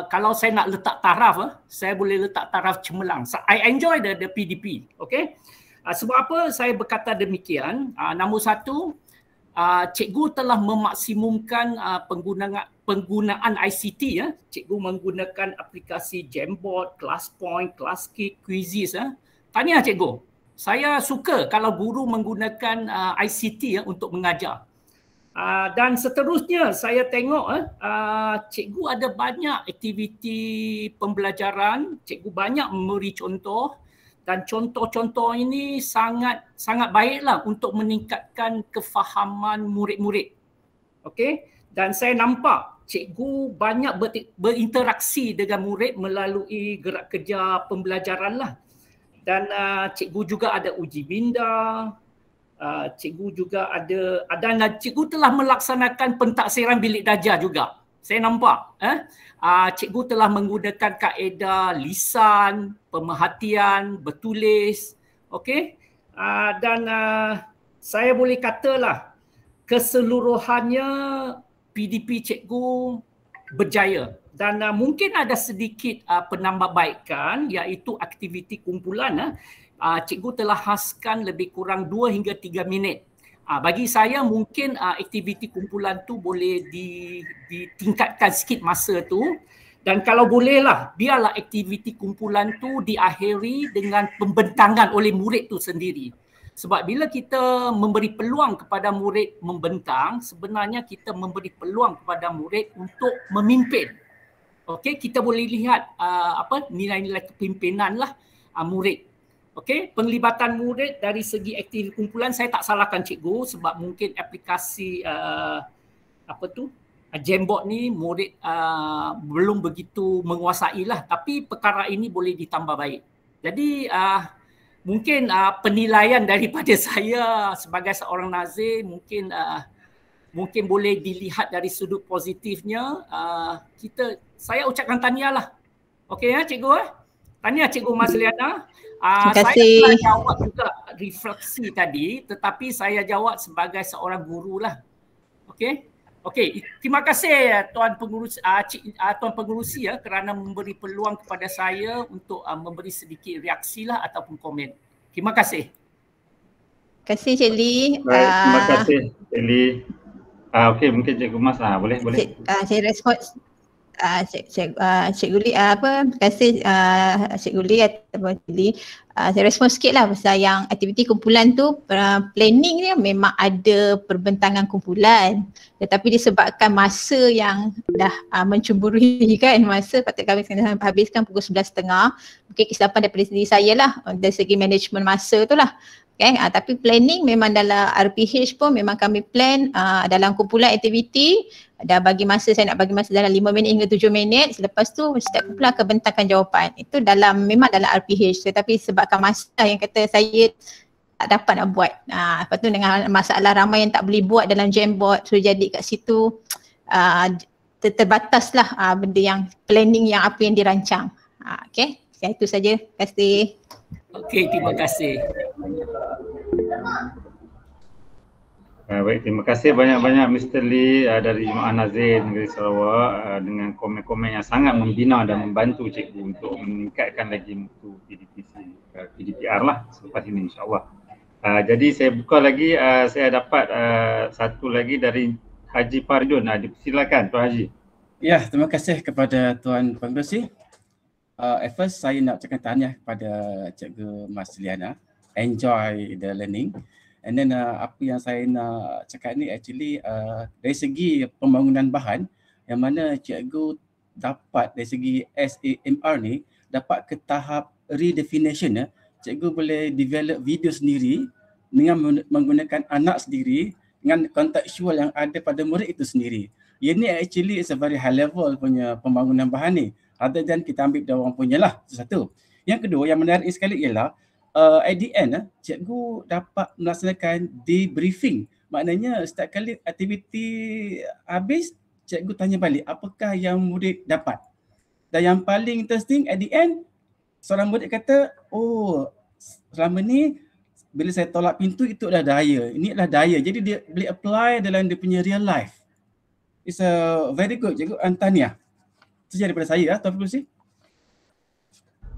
kalau saya nak letak taraf, saya boleh letak taraf cemerlang. I enjoy the PDP. Okay? Sebab apa saya berkata demikian? Nombor satu, cikgu telah memaksimumkan penggunaan ICT. Cikgu menggunakan aplikasi Jamboard, ClassPoint, ClassKit, Quizizz. Tahniah cikgu. Saya suka kalau guru menggunakan ICT untuk mengajar. Dan seterusnya saya tengok cikgu ada banyak aktiviti pembelajaran, cikgu banyak memberi contoh dan contoh-contoh ini sangat baiklah untuk meningkatkan kefahaman murid-murid. Okey, dan saya nampak cikgu banyak berinteraksi dengan murid melalui gerak kerja pembelajaran lah. Dan cikgu juga ada uji minda, cikgu juga ada dan cikgu telah melaksanakan pentaksiran bilik darjah juga. Saya nampak cikgu telah menggunakan kaedah lisan, pemerhatian, bertulis. Okey. Dan saya boleh katalah keseluruhannya PDP cikgu berjaya. Dan mungkin ada sedikit penambahbaikan iaitu aktiviti kumpulan. Cikgu telah haskan lebih kurang 2 hingga 3 minit. Bagi saya mungkin aktiviti kumpulan tu boleh ditingkatkan sikit masa tu. Dan kalau bolehlah, biarlah aktiviti kumpulan tu diakhiri dengan pembentangan oleh murid tu sendiri. Sebab bila kita memberi peluang kepada murid membentang, sebenarnya kita memberi peluang kepada murid untuk memimpin. Okey, kita boleh lihat nilai-nilai kepimpinan lah murid. Okey, penglibatan murid dari segi aktiviti kumpulan saya tak salahkan cikgu sebab mungkin aplikasi Jamboard ni murid belum begitu menguasai lah, tapi perkara ini boleh ditambah baik. Jadi mungkin penilaian daripada saya sebagai seorang nazir mungkin boleh dilihat dari sudut positifnya. Saya ucapkan tahniah lah. Okey cikgu tahniah Cikgu Masliana. Saya telah jawab juga refleksi tadi, tetapi saya jawab sebagai seorang guru lah. Okey, terima kasih Tuan Pengerusi kerana memberi peluang kepada saya untuk memberi sedikit reaksi lah ataupun komen. Terima kasih. Terima kasih Cik Lee. Terima kasih Cik Lee. Okey, mungkin Cikgu Mas boleh. Saya respons Cikgu Lee terima kasih Cikgu Lee ataupun Cik Lee. Saya respons sikit lah pasal yang aktiviti kumpulan tu, planning dia memang ada perbentangan kumpulan, tetapi disebabkan masa yang dah mencemburui kan, masa patut kami kena habiskan pukul 11.30, mungkin kesilapan daripada diri saya lah dari segi management masa tu lah. Okay, tapi planning memang dalam RPH pun memang kami plan dalam kumpulan aktiviti, dah bagi masa, saya nak bagi masa dalam 5 minit hingga 7 minit. Selepas tu setiap kumpulan akan bentangkan jawapan. Itu memang dalam RPH, tetapi sebabkan masa yang kata saya tak dapat nak buat. Lepas tu dengan masalah ramai yang tak boleh buat dalam Jamboard, so jadi kat situ terbataslah benda yang planning yang apa yang dirancang. Okay, itu saja. Terima kasih. Okey, terima kasih. Baik, terima kasih banyak-banyak Mr. Lee dari Jemaah Nazir Negeri Sarawak dengan komen-komen yang sangat membina dan membantu cikgu untuk meningkatkan lagi mutu PDPR lah selepas ini insya-Allah. Jadi saya buka lagi, saya dapat satu lagi dari Haji Fardun. Dipersilakan Tuan Haji. Ya, terima kasih kepada Tuan Pengerusi. At first saya nak ucapkan tahniah kepada Cikgu Masliana. Enjoy the learning. And then apa yang saya nak cakap ni actually dari segi pembangunan bahan yang mana cikgu dapat dari segi SAMR ni dapat ke tahap redefinition cikgu boleh develop video sendiri dengan menggunakan anak sendiri dengan kontekstual yang ada pada murid itu sendiri. Ini actually is a very high level punya pembangunan bahan ni. Rather than kita ambil dia orang punya lah, itu satu. Yang kedua yang menarik sekali ialah at the end cikgu dapat melaksanakan debriefing. Maknanya setiap kali aktiviti habis, cikgu tanya balik apakah yang murid dapat. Dan yang paling interesting at the end, seorang murid kata, oh selama ni bila saya tolak pintu itu adalah daya. Ini adalah daya. Jadi dia boleh apply dalam dia punya real life. It's a very good, cikgu. Tahniah. Itu saja daripada saya, Tuan Firdausi.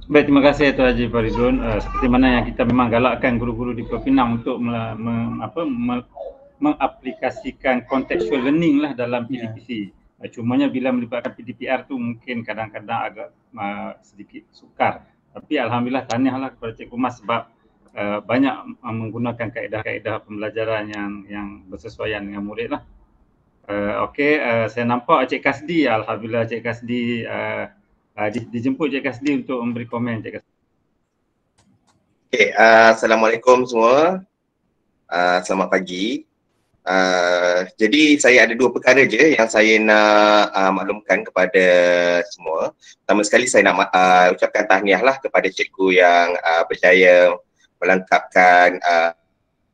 Baik, terima kasih Tuan Haji Faridun. Seperti mana yang kita memang galakkan guru-guru di Pulau Pinang untuk mengaplikasikan contextual learning lah dalam PDPC. Cumanya bila melibatkan PDPR tu mungkin kadang-kadang agak sedikit sukar. Tapi alhamdulillah tahniah lah kepada Cikgu Mas sebab banyak menggunakan kaedah-kaedah pembelajaran yang bersesuaian dengan murid lah. Okey, saya nampak Cik Kasdi. Alhamdulillah Cik Kasdi dijemput Cik Kasdi untuk memberi komen. Cik Kasdi. Okay, Assalamualaikum semua. Selamat pagi. Jadi saya ada dua perkara je yang saya nak maklumkan kepada semua. Pertama sekali saya nak ucapkan tahniah lah kepada cikgu yang berjaya melengkapkan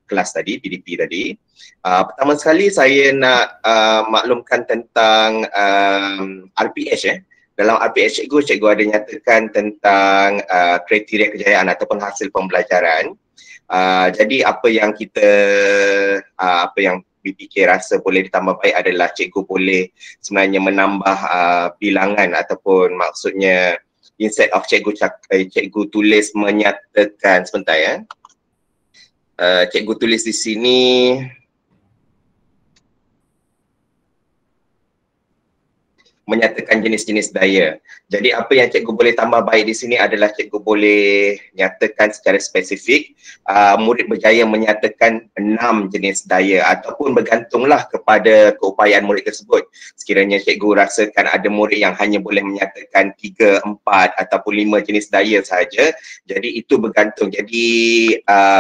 kelas tadi, PDP tadi. Pertama sekali saya nak maklumkan tentang RPH. Dalam RPH cikgu ada nyatakan tentang kriteria kejayaan ataupun hasil pembelajaran. Jadi apa yang BPK rasa boleh ditambah baik adalah cikgu boleh sebenarnya menambah bilangan ataupun maksudnya instead of cikgu tulis menyatakan, sebentar ya. Cikgu tulis di sini menyatakan jenis-jenis daya. Jadi apa yang cikgu boleh tambah baik di sini adalah cikgu boleh nyatakan secara spesifik murid berjaya menyatakan 6 jenis daya ataupun bergantunglah kepada keupayaan murid tersebut. Sekiranya cikgu rasakan ada murid yang hanya boleh menyatakan 3, 4 ataupun 5 jenis daya sahaja, jadi itu bergantung. Jadi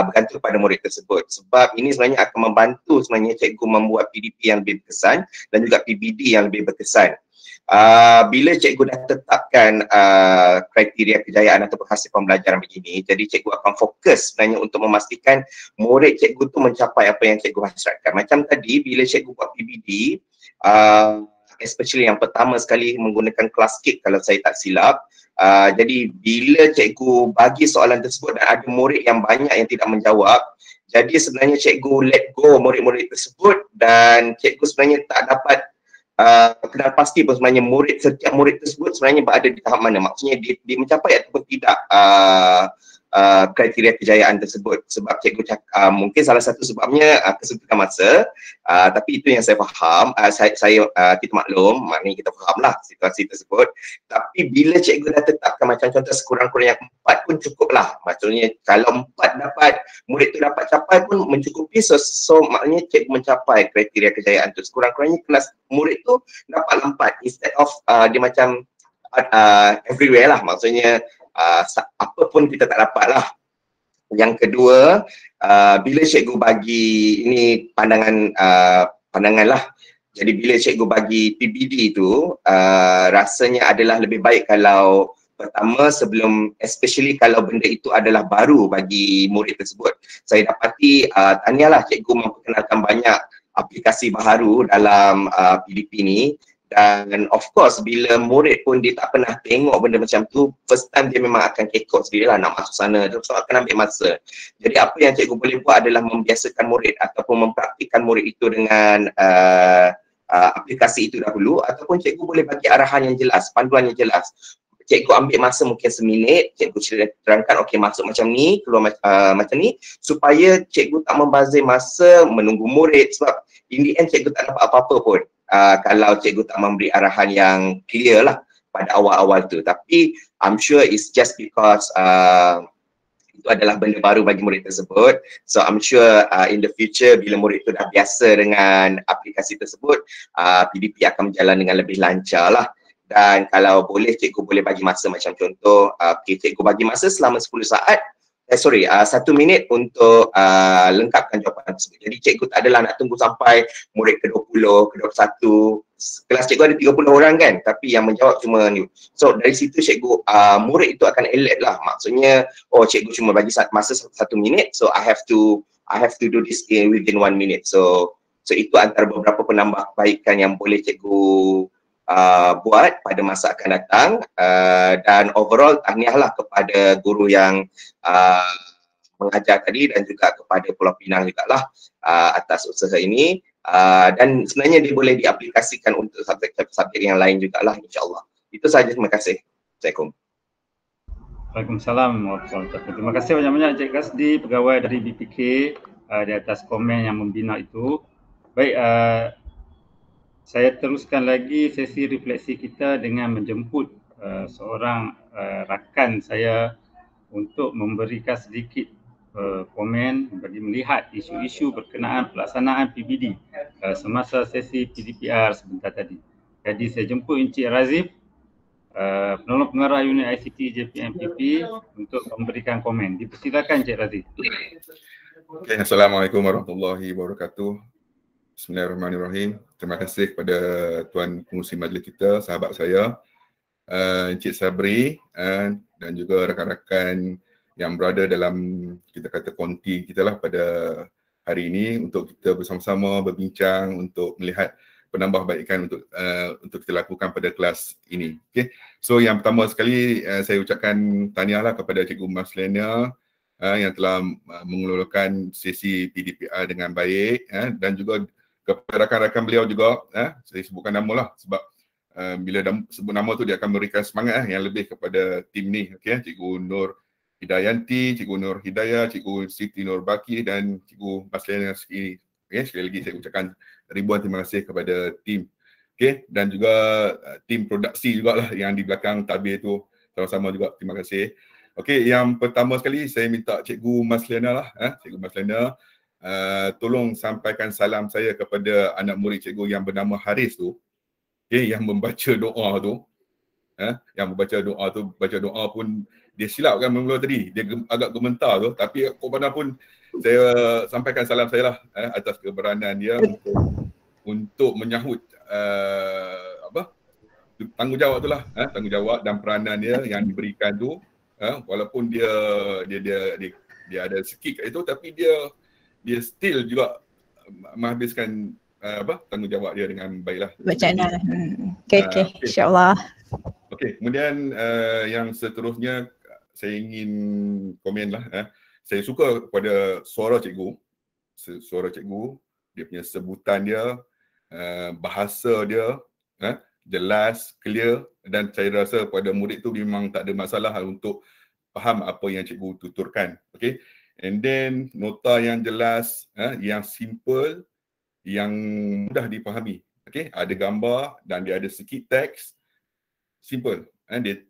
bergantung pada murid tersebut. Sebab ini sebenarnya akan membantu sebenarnya cikgu membuat PDP yang lebih berkesan dan juga PBD yang lebih berkesan. Bila cikgu dah tetapkan kriteria kejayaan atau hasil pembelajaran begini, jadi cikgu akan fokus sebenarnya untuk memastikan murid cikgu tu mencapai apa yang cikgu hasratkan. Macam tadi bila cikgu buat PBD, especially yang pertama sekali menggunakan kelas KIK kalau saya tak silap, jadi bila cikgu bagi soalan tersebut dan ada murid yang banyak yang tidak menjawab, jadi sebenarnya cikgu let go murid-murid tersebut dan cikgu sebenarnya tak dapat kenal pasti pun sebenarnya setiap murid tersebut sebenarnya berada di tahap mana, maksudnya dia mencapai ataupun tidak kriteria kejayaan tersebut. Sebab cikgu cakap mungkin salah satu sebabnya kesempitan masa, tapi itu yang saya faham, kita maklum, maknanya kita fahamlah situasi tersebut. Tapi bila cikgu dah tetapkan macam contoh sekurang-kurangnya 4 pun cukup lah, maksudnya kalau 4 dapat, murid tu dapat capai pun mencukupi, so maknanya cikgu mencapai kriteria kejayaan tu. Sekurang-kurangnya kelas murid tu dapat 4 instead of dia macam everywhere lah, maksudnya apa pun kita tak dapat lah. Yang kedua, bila cikgu bagi, ini pandangan lah, jadi bila cikgu bagi PBD tu rasanya adalah lebih baik kalau pertama sebelum, especially kalau benda itu adalah baru bagi murid tersebut. Saya dapati tahniahlah cikgu memperkenalkan banyak aplikasi baharu dalam PDP ni. Dan of course bila murid pun dia tak pernah tengok benda macam tu, first time dia memang akan kekok sendiri lah nak masuk sana, so akan ambil masa. Jadi apa yang cikgu boleh buat adalah membiasakan murid ataupun mempraktikkan murid itu dengan aplikasi itu dahulu, ataupun cikgu boleh bagi arahan yang jelas, panduan yang jelas. Cikgu ambil masa mungkin seminit, cikgu terangkan okey masuk macam ni, keluar macam ni, supaya cikgu tak membazir masa menunggu murid, sebab in the end cikgu tak dapat apa-apa pun kalau cikgu tak memberi arahan yang clear lah pada awal-awal tu. Tapi I'm sure it's just because itu adalah benda baru bagi murid tersebut. So I'm sure in the future bila murid tu dah biasa dengan aplikasi tersebut, PDP akan berjalan dengan lebih lancar lah. Dan kalau boleh cikgu boleh bagi masa macam contoh, cikgu bagi masa selama 10 saat 1 minit untuk lengkapkan jawapan tersebut. Jadi cikgu tak adalah nak tunggu sampai murid ke-20, ke-21. Kelas cikgu ada 30 orang kan, tapi yang menjawab cuma ni. So dari situ cikgu, murid itu akan alert lah. Maksudnya, oh cikgu cuma bagi masa 1 minit, so I have to do this within 1 minute. So itu antara beberapa penambahbaikan yang boleh cikgu buat pada masa akan datang, dan overall tahniahlah kepada guru yang mengajar tadi dan juga kepada Pulau Pinang jugalah atas usaha ini, dan sebenarnya dia boleh diaplikasikan untuk subjek-subjek yang lain jugalah, insyaAllah. Itu sahaja, terima kasih. Assalamualaikum. Waalaikumsalam warahmatullahi wabarakatuh. Terima kasih banyak-banyak Cik Kasdi, pegawai dari BPK, di atas komen yang membina itu. Baik, saya teruskan lagi sesi refleksi kita dengan menjemput seorang rakan saya untuk memberikan sedikit komen bagi melihat isu-isu berkenaan pelaksanaan PBD semasa sesi PDPR sebentar tadi. Jadi saya jemput Encik Razif, penolong pengarah unit ICT JPMPP, untuk memberikan komen. Dipersilakan Encik Razif. Okay, Assalamualaikum warahmatullahi wabarakatuh. Bismillahirrahmanirrahim. Terima kasih kepada Tuan Pengurusi Majlis kita, sahabat saya, Encik Sabri, dan juga rakan-rakan yang berada dalam, kita kata, konti kita lah pada hari ini untuk kita bersama-sama berbincang untuk melihat penambahbaikan untuk kita lakukan pada kelas ini. Okay. So yang pertama sekali saya ucapkan tahniahlah kepada Cikgu Maslena yang telah mengelolakan sesi PDPR dengan baik, dan juga kepada rakan-rakan beliau juga, saya sebutkan nama lah sebab bila sebut nama tu dia akan memberikan semangat yang lebih kepada tim ni. Okay? Cikgu Nur Hidayanti, Cikgu Nur Hidayah, Cikgu Siti Nur Baki dan Cikgu Maslena sekali. Okay? Sekali lagi saya ucapkan ribuan terima kasih kepada tim. Okay? Dan juga tim produksi jugalah yang di belakang tabir tu, sama-sama juga terima kasih. Okay, yang pertama sekali saya minta Cikgu Maslena lah, Cikgu Maslena, tolong sampaikan salam saya kepada anak murid cikgu yang bernama Haris tu, okay, yang membaca doa tu, baca doa pun dia silap kan mula tadi, dia agak gementar tu, tapi kok mana pun saya sampaikan salam saya lah atas keberanian dia untuk menyahut tanggungjawab tu lah, tanggungjawab dan peranan dia yang diberikan tu, walaupun dia ada sikit kat itu, tapi dia still juga menghabiskan tanggungjawab dia dengan baiklah. Bacaan. Okay. InsyaAllah. Okey, kemudian yang seterusnya saya ingin komen lah. Saya suka kepada suara cikgu, dia punya sebutan dia, bahasa dia, jelas, clear, dan saya rasa pada murid tu memang tak ada masalah untuk faham apa yang cikgu tuturkan. Okey. And then nota yang jelas, yang simple, yang mudah dipahami. Okay? Ada gambar dan dia ada sikit teks, simple. Dia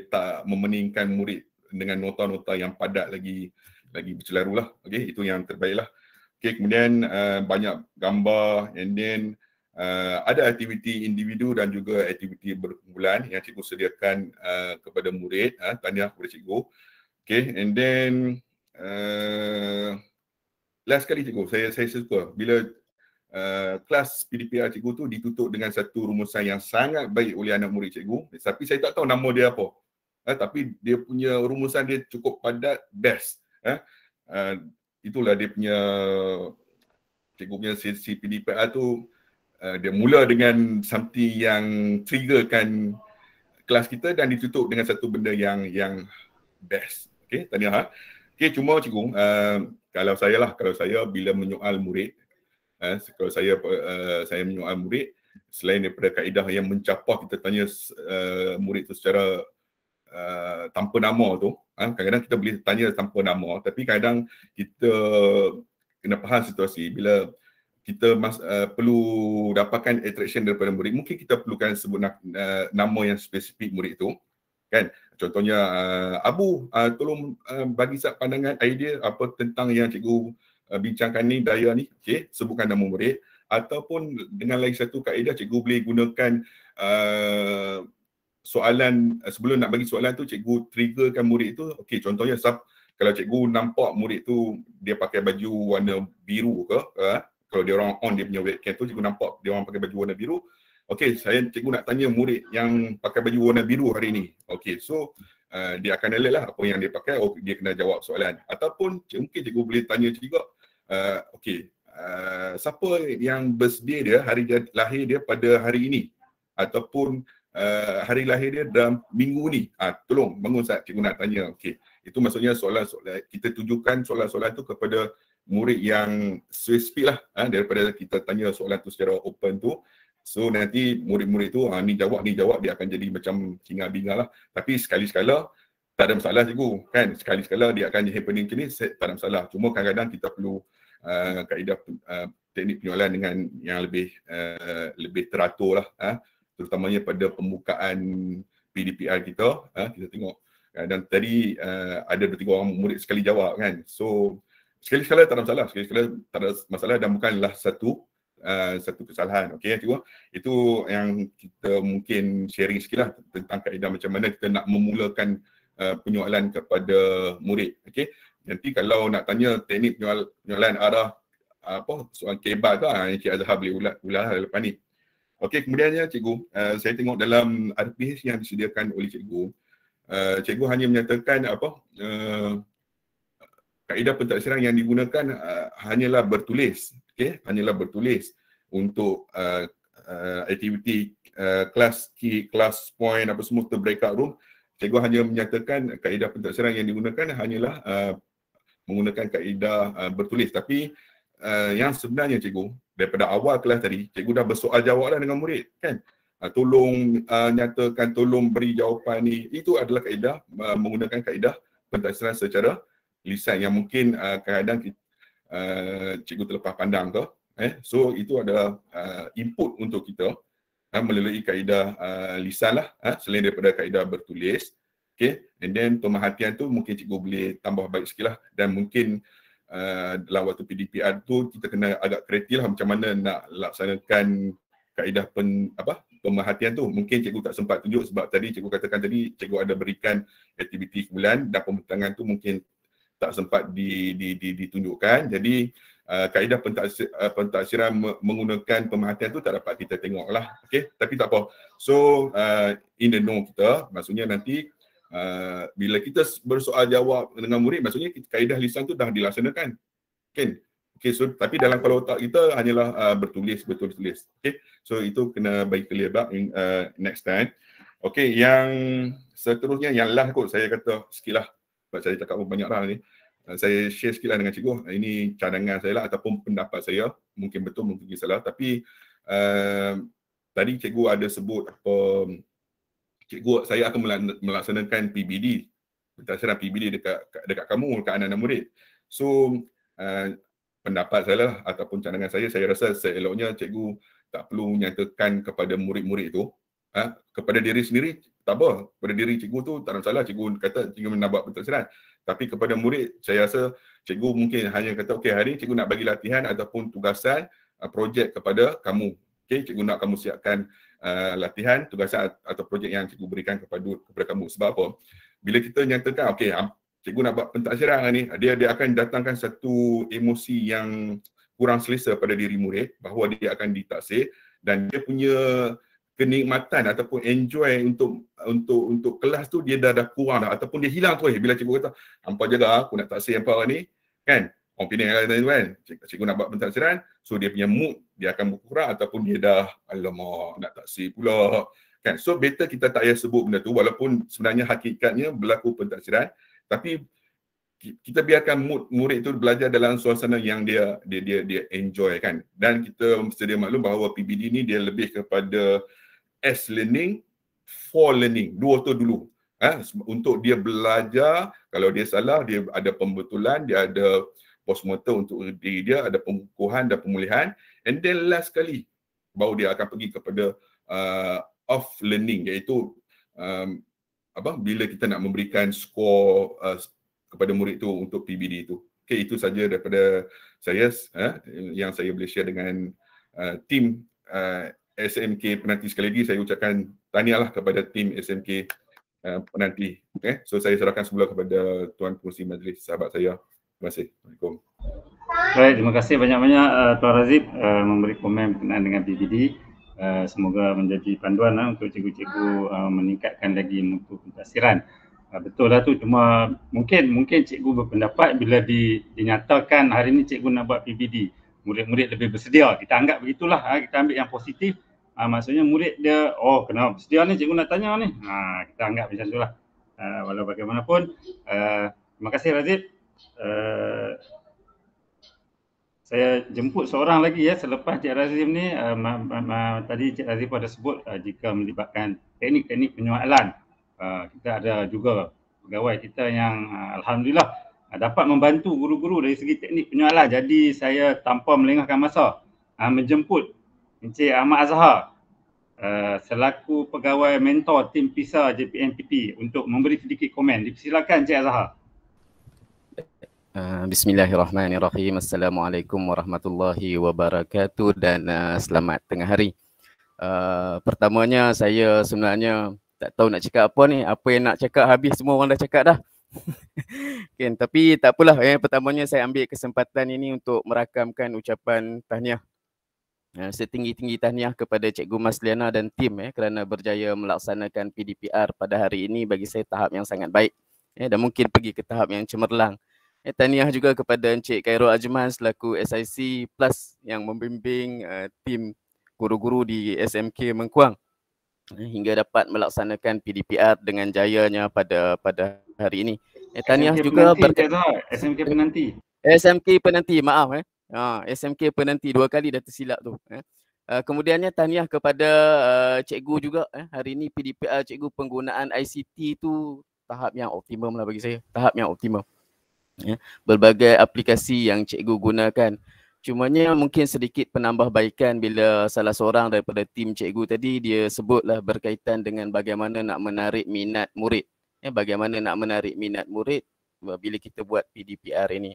tak memeningkan murid dengan nota-nota yang padat lagi bercelaru lah. Okay? Itu yang terbaik lah. Okay, kemudian banyak gambar, and then ada aktiviti individu dan juga aktiviti berkumpulan yang cikgu sediakan kepada murid. Tahniah kepada cikgu. Okay, and then last kali cikgu, saya suka bila kelas PDPR cikgu tu ditutup dengan satu rumusan yang sangat baik oleh anak murid cikgu, tapi saya tak tahu nama dia apa, tapi dia punya rumusan dia cukup padat, best. Itulah dia punya, cikgu punya sesi PDPR tu, dia mula dengan something yang triggerkan kelas kita dan ditutup dengan satu benda yang best. Okay, tahniah. Okay, cuma cikgu, kalau saya bila menyoal murid, kalau saya menyoal murid, selain daripada kaedah yang mencapah, kita tanya murid tu secara tanpa nama tu, kadang-kadang kita boleh tanya tanpa nama, tapi kadang kita kena faham situasi bila kita perlu dapatkan attraction daripada murid, mungkin kita perlukan sebut nama yang spesifik murid tu. Kan, contohnya Abu, tolong bagi pandangan, idea apa tentang yang cikgu bincangkan ni, daya ni. Okey, sebutkan nama murid. Ataupun dengan lagi satu kaedah, cikgu boleh gunakan soalan, sebelum nak bagi soalan tu cikgu triggerkan murid tu. Okey, contohnya kalau cikgu nampak murid tu dia pakai baju warna biru ke, kalau dia orang on dia punya webcam tu, cikgu nampak dia orang pakai baju warna biru, okey, cikgu nak tanya murid yang pakai baju warna biru hari ni. Okey, so dia akan alert lah apa yang dia pakai, dia kena jawab soalan. Ataupun mungkin cikgu boleh tanya juga, okey, siapa yang birthday dia, hari lahir dia pada hari ini, ataupun hari lahir dia dalam minggu ni, tolong bangun saat cikgu nak tanya. Okey, itu maksudnya soalan-soalan, kita tujukan soalan-soalan tu kepada murid yang spesifik lah, daripada kita tanya soalan tu secara open tu. So nanti murid-murid tu ni jawab, dia akan jadi macam hingar-bingar lah. Tapi sekali-sekala tak ada masalah cikgu, kan? Sekali-sekala dia akan happening macam ni, tak ada masalah. Cuma kadang-kadang kita perlu kaedah teknik penyoalan dengan yang lebih teratur lah, terutamanya pada pembukaan PDPR kita. Kita tengok dan tadi ada 2-3 orang murid sekali jawab, kan? So sekali-sekala tak ada masalah, sekali-sekala tak ada masalah dan bukanlah satu kesalahan. Okey cikgu, itu yang kita mungkin sharing sikit lah tentang kaedah macam mana kita nak memulakan penyoalan kepada murid. Okey, nanti kalau nak tanya teknik penyoalan arah soal kebat tu, Encik Azhar boleh ulas lepas ni. Okey, kemudiannya cikgu, saya tengok dalam RPH yang disediakan oleh cikgu, cikgu hanya menyatakan kaedah pentaksiran yang digunakan hanyalah bertulis. Okey, hanyalah bertulis untuk aktiviti kelas key, kelas point apa semua breakout room. Cikgu hanya menyatakan kaedah pentaksiran yang digunakan hanyalah menggunakan kaedah bertulis. Tapi yang sebenarnya cikgu, daripada awal kelas tadi, cikgu dah bersoal jawab dengan murid, kan? Tolong nyatakan, tolong beri jawapan ni. Itu adalah kaedah menggunakan kaedah pentaksiran secara lisan yang mungkin kadang-kadang cikgu terlepas pandang ke. So itu adalah input untuk kita melalui kaedah lisan lah, selain daripada kaedah bertulis. Okay, and then pemerhatian tu mungkin cikgu boleh tambah baik sikit lah, dan mungkin dalam waktu PDPR tu kita kena agak kreatif lah macam mana nak laksanakan kaedah pemerhatian tu. Mungkin cikgu tak sempat tunjuk sebab tadi cikgu katakan tadi cikgu ada berikan aktiviti bulan dan pembentangan tu mungkin tak sempat ditunjukkan. Jadi kaedah pentaksiran menggunakan pemerhatian tu tak dapat kita tengok lah. Okay, tapi tak apa. So in the know kita, maksudnya nanti bila kita bersoal jawab dengan murid, maksudnya kaedah lisan tu dah dilaksanakan, kan? Okay, so tapi dalam kepala otak kita hanyalah bertulis. Okay, so itu kena bagi clear back next time. Okay, yang seterusnya, yang last kot saya kata sikit lah, sebab saya cakap banyak lah ni. Saya share sikit lah dengan cikgu. Ini cadangan saya lah ataupun pendapat saya. Mungkin betul, mungkin salah. Tapi tadi cikgu ada sebut cikgu, saya akan melaksanakan PBD, pentaksiran PBD dekat kamu, dekat anak-anak murid. So pendapat saya lah ataupun cadangan saya rasa seeloknya cikgu tak perlu menyatakan kepada murid-murid itu. Kepada diri sendiri tak apa, kepada diri cikgu tu tak ada masalah, cikgu kata cikgu nak buat pentaksiran. Tapi kepada murid, saya rasa cikgu mungkin hanya kata, okey, hari ni cikgu nak bagi latihan ataupun tugasan projek kepada kamu. Okey, cikgu nak kamu siapkan latihan, tugasan atau projek yang cikgu berikan kepada kamu. Sebab apa? Bila kita nyatakan, okey, cikgu nak buat pentaksiran ni, dia akan datangkan satu emosi yang kurang selesa pada diri murid bahawa dia akan ditaksir, dan dia punya kenikmatan ataupun enjoy untuk kelas tu dia dah kurang dah, ataupun dia hilang tu bila cikgu kata hampa jaga aku nak taksir hampa ni, kan? Orang Penang kan, cikgu nak buat pentaksiran, so dia punya mood dia akan berkurang ataupun dia dah alamak nak taksir pula, kan? So better kita tak payah sebut benda tu, walaupun sebenarnya hakikatnya berlaku pentaksiran, tapi kita biarkan mood murid tu belajar dalam suasana yang dia enjoy, kan? Dan kita sedia maklum bahawa PBD ni dia lebih kepada as learning for learning, dua tu dulu. Untuk dia belajar, kalau dia salah dia ada pembetulan, dia ada postmortem untuk diri dia, ada pengukuhan dan pemulihan, and then last sekali baru dia akan pergi kepada off learning, iaitu bila kita nak memberikan skor kepada murid tu untuk PBD tu. Okay, itu saja daripada saya yang saya boleh share dengan tim SMK. Penanti sekali lagi saya ucapkan tahniahlah kepada tim SMK penanti. Okay? So saya serahkan semula kepada Tuan Pengerusi Majlis, sahabat saya. Terima kasih. Assalamualaikum. Baik, terima kasih banyak-banyak Tuan Razif memberi komen berkenaan dengan PBD. Semoga menjadi panduan untuk cikgu-cikgu meningkatkan lagi mutu pentadsiran. Betul lah tu, cuma mungkin cikgu berpendapat bila dinyatakan hari ni cikgu nak buat PBD, murid-murid lebih bersedia. Kita anggap begitulah, kita ambil yang positif. Maksudnya murid dia, oh kenapa bersedia ni cikgu nak tanya ni. Kita anggap macam itulah. Walau bagaimanapun, terima kasih Razif. Saya jemput seorang lagi ya selepas Cik Razif ni. Tadi Cik Razif ada sebut jika melibatkan teknik-teknik penyoalan. Kita ada juga pegawai kita yang alhamdulillah dapat membantu guru-guru dari segi teknik penyoalan. Jadi saya tanpa melengahkan masa menjemput Encik Ahmad Azhar selaku pegawai mentor tim PISA JPNPP untuk memberi sedikit komen. Dipersilakan Encik Azhar. Bismillahirrahmanirrahim. Assalamualaikum warahmatullahi wabarakatuh dan selamat tengah hari. Pertamanya saya sebenarnya tak tahu nak cakap apa ni. Apa yang nak cakap habis semua orang dah cakap dah. Okay, tapi tak apalah. Pertamanya saya ambil kesempatan ini untuk merakamkan ucapan tahniah. Setinggi-tinggi tahniah kepada Cikgu Masliana dan tim kerana berjaya melaksanakan PDPR pada hari ini bagi saya tahap yang sangat baik. Dan mungkin pergi ke tahap yang cemerlang. Tahniah juga kepada Encik Khairul Ajman selaku SIC Plus yang membimbing tim guru-guru di SMK Mengkuang hingga dapat melaksanakan PDPR dengan jayanya pada hari ini. Tahniah juga SMK Penanti. SMK Penanti, maaf SMK Penanti, 2 kali dah tersilap tu. Kemudiannya tahniah kepada cikgu juga. Hari ini PDPR cikgu penggunaan ICT tu tahap yang optimum lah bagi saya. Tahap yang optimum. Berbagai aplikasi yang cikgu gunakan. Cumanya mungkin sedikit penambahbaikan bila salah seorang daripada tim cikgu tadi dia sebutlah berkaitan dengan bagaimana nak menarik minat murid. Bagaimana nak menarik minat murid bila kita buat PDPR ini.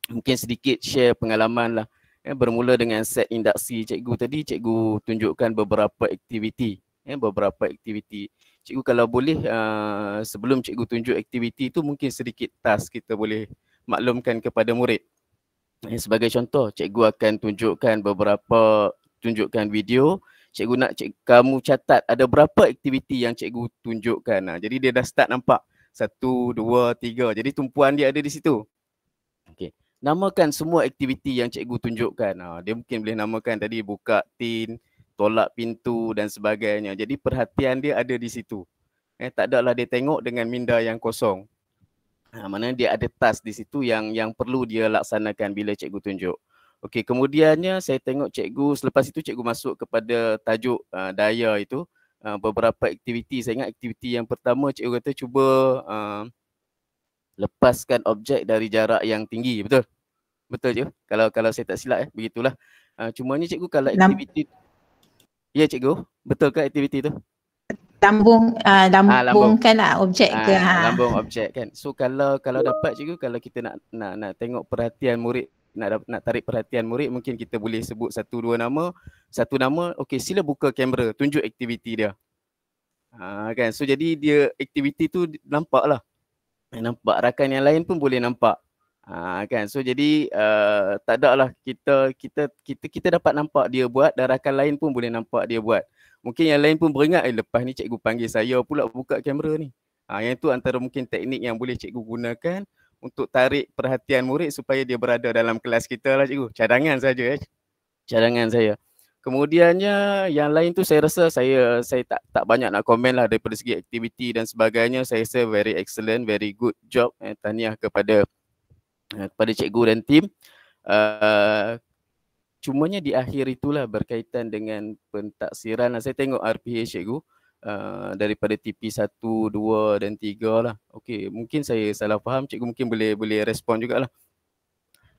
Mungkin sedikit share pengalaman lah. Bermula dengan set induksi cikgu tadi, cikgu tunjukkan beberapa aktiviti. Cikgu kalau boleh sebelum cikgu tunjuk aktiviti tu mungkin sedikit task kita boleh maklumkan kepada murid. Sebagai contoh, cikgu akan tunjukkan video. Cikgu nak kamu catat ada berapa aktiviti yang cikgu tunjukkan. Jadi dia dah start nampak 1, 2, 3. Jadi tumpuan dia ada di situ. Okey. Namakan semua aktiviti yang cikgu tunjukkan. Dia mungkin boleh namakan tadi buka tin, tolak pintu dan sebagainya. Jadi perhatian dia ada di situ. Tak adalah dia tengok dengan minda yang kosong. Mana dia ada task di situ yang perlu dia laksanakan bila cikgu tunjuk. Okey, kemudiannya saya tengok cikgu, selepas itu cikgu masuk kepada tajuk daya itu. Beberapa aktiviti, saya ingat aktiviti yang pertama cikgu kata cuba lepaskan objek dari jarak yang tinggi, betul? Betul je. Kalau saya tak silap begitulah. Cumanya cikgu kalau aktiviti ya cikgu, betul ke aktiviti tu? Lambungkan objek ke? Lambung objek kan. So kalau dapat cikgu, kalau kita nak tengok perhatian murid, nak tarik perhatian murid, mungkin kita boleh sebut 1-2 nama. Satu nama, okey sila buka kamera, tunjuk aktiviti dia. Kan. So jadi dia aktiviti tu nampak lah. Nampak, rakan yang lain pun boleh nampak. Kan. So jadi tak ada lah kita dapat nampak dia buat dan rakan lain pun boleh nampak dia buat. Mungkin yang lain pun beringat, lepas ni cikgu panggil saya pula buka kamera ni. Yang tu antara mungkin teknik yang boleh cikgu gunakan untuk tarik perhatian murid supaya dia berada dalam kelas kita lah cikgu. Cadangan saja cadangan saya. Kemudiannya yang lain tu saya rasa saya tak banyak nak komen lah daripada segi aktiviti dan sebagainya. Saya rasa very excellent, very good job. Tahniah kepada cikgu dan tim. Cumanya di akhir itulah berkaitan dengan pentaksiran. Saya tengok RPH cikgu daripada TP 1, 2 dan 3 lah. Okey, mungkin saya salah faham. Cikgu mungkin boleh respon jugalah.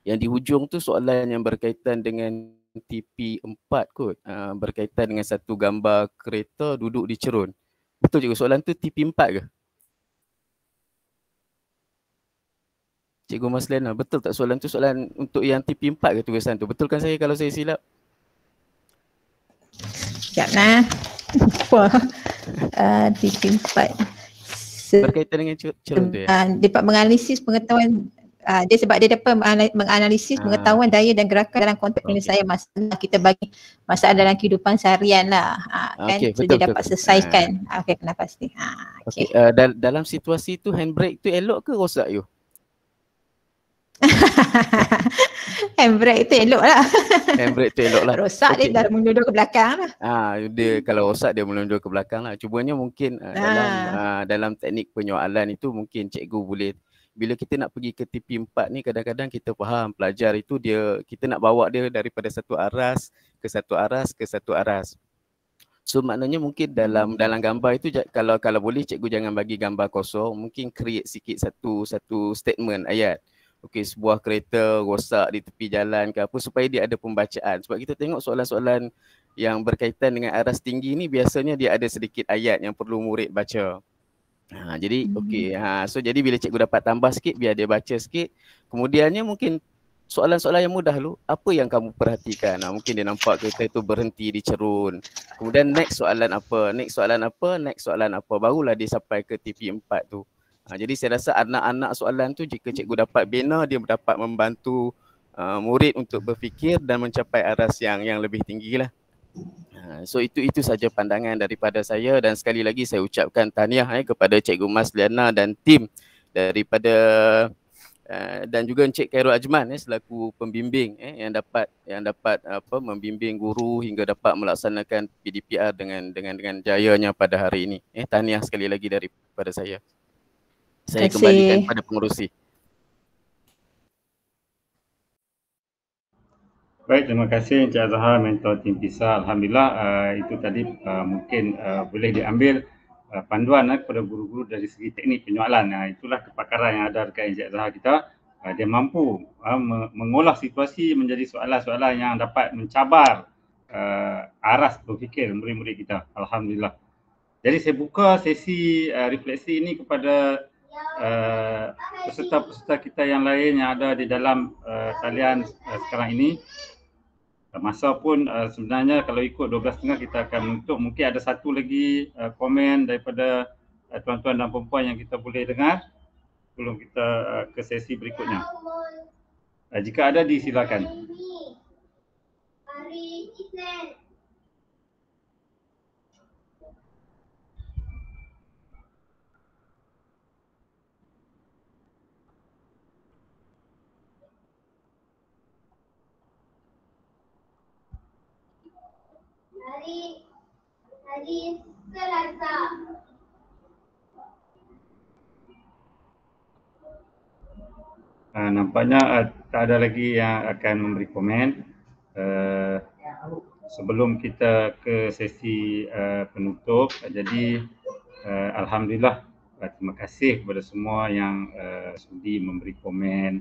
Yang di hujung tu soalan yang berkaitan dengan TP 4 kot. Berkaitan dengan satu gambar kereta duduk di cerun. Betul cikgu, soalan tu TP 4 ke? Cikgu Masliana, betul tak soalan tu soalan untuk yang TP 4 ke tugasan tu? Betulkan saya kalau saya silap? Sekejap nah. TP 4. berkaitan dengan cerun tu ya. Dapat menganalisis pengetahuan dia sebab dia dapat menganalisis pengetahuan daya dan gerakan dalam konteks penyelesaian masalah kita bagi masalah dalam kehidupan seharian lah. Kan so dia dapat selesaikan. Okey, kenapa pasti. Okey, dalam situasi tu handbrake tu elok ke rosak you? Handbrake tu elok lah. Handbrake tu elok lah. Rosak dia dah menunduk ke belakang lah. Dia kalau rosak dia menunduk ke belakang lah. Cubanya mungkin dalam teknik penyoalan itu mungkin cikgu boleh, bila kita nak pergi ke TP4 ni kadang-kadang kita faham pelajar itu kita nak bawa dia daripada satu aras ke satu aras ke satu aras. So maknanya mungkin dalam gambar itu kalau boleh cikgu jangan bagi gambar kosong, mungkin create sikit satu statement ayat. Okey, sebuah kereta rosak di tepi jalan ke apa supaya dia ada pembacaan. Sebab kita tengok soalan-soalan yang berkaitan dengan aras tinggi ni biasanya dia ada sedikit ayat yang perlu murid baca. Jadi okey, so jadi bila cikgu dapat tambah sikit biar dia baca sikit. Kemudiannya mungkin soalan-soalan yang mudah dulu, apa yang kamu perhatikan? Mungkin dia nampak kereta itu berhenti di cerun. Kemudian next soalan apa, barulah dia sampai ke TP4 tu. Jadi saya rasa anak-anak soalan tu jika cikgu dapat bina, dia dapat membantu murid untuk berfikir dan mencapai aras yang lebih tinggi lah. So itu saja pandangan daripada saya, dan sekali lagi saya ucapkan tahniah kepada Cikgu Masliana dan tim daripada dan juga Encik Khairul Ajman selaku pembimbing yang dapat membimbing guru hingga dapat melaksanakan PDPR dengan jayanya pada hari ini. Tahniah sekali lagi daripada saya. Saya kembalikan kepada pengerusi. Baik, terima kasih Encik Azhar, Mentor Tim PISA. Alhamdulillah itu tadi mungkin boleh diambil panduan kepada guru-guru dari segi teknik penyoalan. Itulah kepakaran yang ada dekat Encik Azhar kita. Dia mampu mengolah situasi menjadi soalan-soalan yang dapat mencabar aras berfikir murid-murid kita. Alhamdulillah. Jadi saya buka sesi refleksi ini kepada peserta-peserta kita yang lain yang ada di dalam talian sekarang ini. Masa pun sebenarnya kalau ikut 12.30 kita akan menutup. Mungkin ada satu lagi komen daripada tuan-tuan dan perempuan yang kita boleh dengar sebelum kita ke sesi berikutnya. Jika ada, disilakan. Hari Selasa. Nampaknya tak ada lagi yang akan memberi komen. Sebelum kita ke sesi penutup, jadi alhamdulillah terima kasih kepada semua yang sudi memberi komen,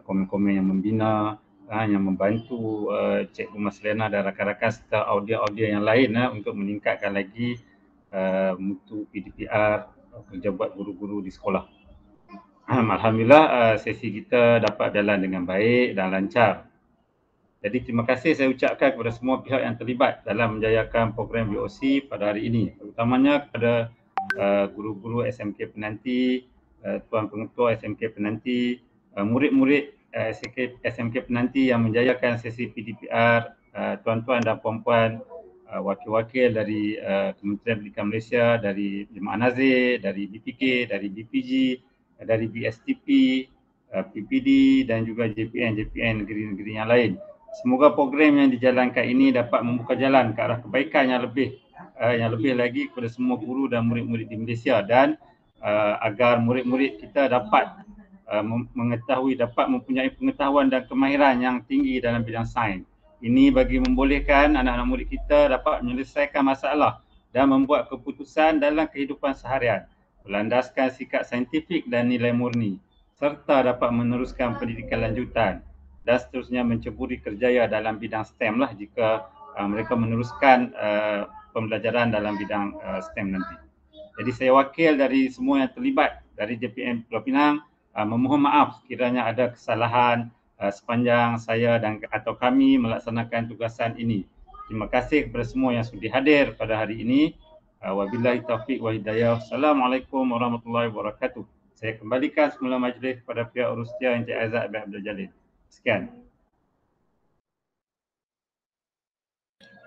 komen-komen yang membina, yang membantu Cikgu Masliana dan rakan-rakan serta audio-audio yang lain untuk meningkatkan lagi mutu PDPR kerja buat guru-guru di sekolah. Alhamdulillah sesi kita dapat jalan dengan baik dan lancar. Jadi terima kasih saya ucapkan kepada semua pihak yang terlibat dalam menjayakan program VOC pada hari ini, terutamanya kepada guru-guru SMK Penanti, Tuan Pengetua SMK Penanti, murid-murid SMK Penanti yang menjayakan sesi PDPR, tuan-tuan dan puan-puan, wakil-wakil dari Kementerian Pendidikan Malaysia, dari Jemaah Nazir, dari BPK, dari BPG, dari BSTP, PPD dan juga JPN negeri-negeri yang lain. Semoga program yang dijalankan ini dapat membuka jalan ke arah kebaikan yang lebih lagi kepada semua guru dan murid-murid di Malaysia, dan agar murid-murid kita dapat dapat mempunyai pengetahuan dan kemahiran yang tinggi dalam bidang sains. Ini bagi membolehkan anak-anak murid kita dapat menyelesaikan masalah dan membuat keputusan dalam kehidupan seharian, berlandaskan sikap saintifik dan nilai murni, serta dapat meneruskan pendidikan lanjutan dan seterusnya menceburi kerjaya dalam bidang STEM lah jika mereka meneruskan pembelajaran dalam bidang STEM nanti. Jadi saya wakil dari semua yang terlibat dari JPN Pulau Pinang memohon maaf sekiranya ada kesalahan sepanjang saya dan atau kami melaksanakan tugasan ini. Terima kasih kepada semua yang sudi hadir pada hari ini. Wabillahi taufiq wa hidayah. Assalamualaikum warahmatullahi wabarakatuh. Saya kembalikan semula majlis kepada pihak urusia Encik Aizat bin Abdul Jalil. Sekian.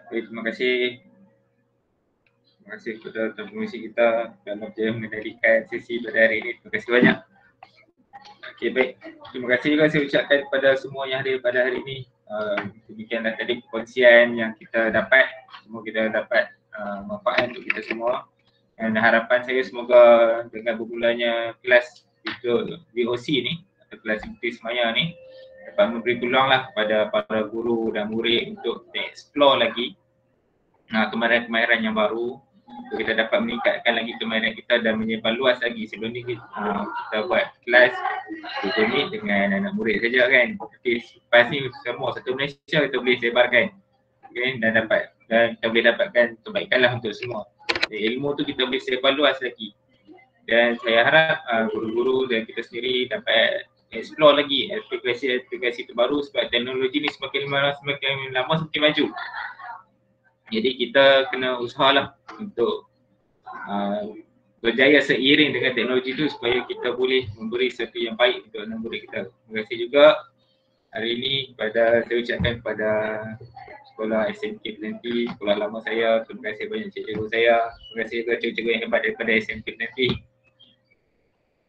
Terima kasih. Terima kasih kepada Tuan Pengerusi kita dalam dia mengendalikan sesi pada hari ini. Terima kasih banyak. Okey, baik. Terima kasih juga saya ucapkan kepada semua yang hadir pada hari ini. Demikianlah tadi perkongsian yang kita dapat. Semua kita dapat manfaat untuk kita semua. Dan harapan saya semoga dengan bermulanya kelas VOC ni atau kelas Inggris Maya ni dapat memberi peluang lah kepada para guru dan murid untuk explore lagi kemahiran-kemahiran yang baru. Untuk kita dapat meningkatkan lagi kemahiran kita dan menyebar luas lagi. Sebelum ni kita buat kelas kita ni dengan anak murid saja kan. Tapi lepas ni semua satu Malaysia kita boleh sebarkan, okay? Dan kita boleh dapatkan kebaikan lah untuk semua. Ilmu tu kita boleh sebar luas lagi. Dan saya harap guru-guru dan kita sendiri dapat explore lagi aplikasi-aplikasi terbaru sebab teknologi ni semakin lama semakin maju. Jadi kita kena usahalah untuk berjaya seiring dengan teknologi tu supaya kita boleh memberi sesuatu yang baik untuk anak murid kita. Terima kasih juga hari ini saya ucapkan kepada sekolah SMK Penanti, sekolah lama saya. Terima kasih banyak cikgu saya. Terima kasih juga cikgu-cikgu yang hebat daripada SMK Penanti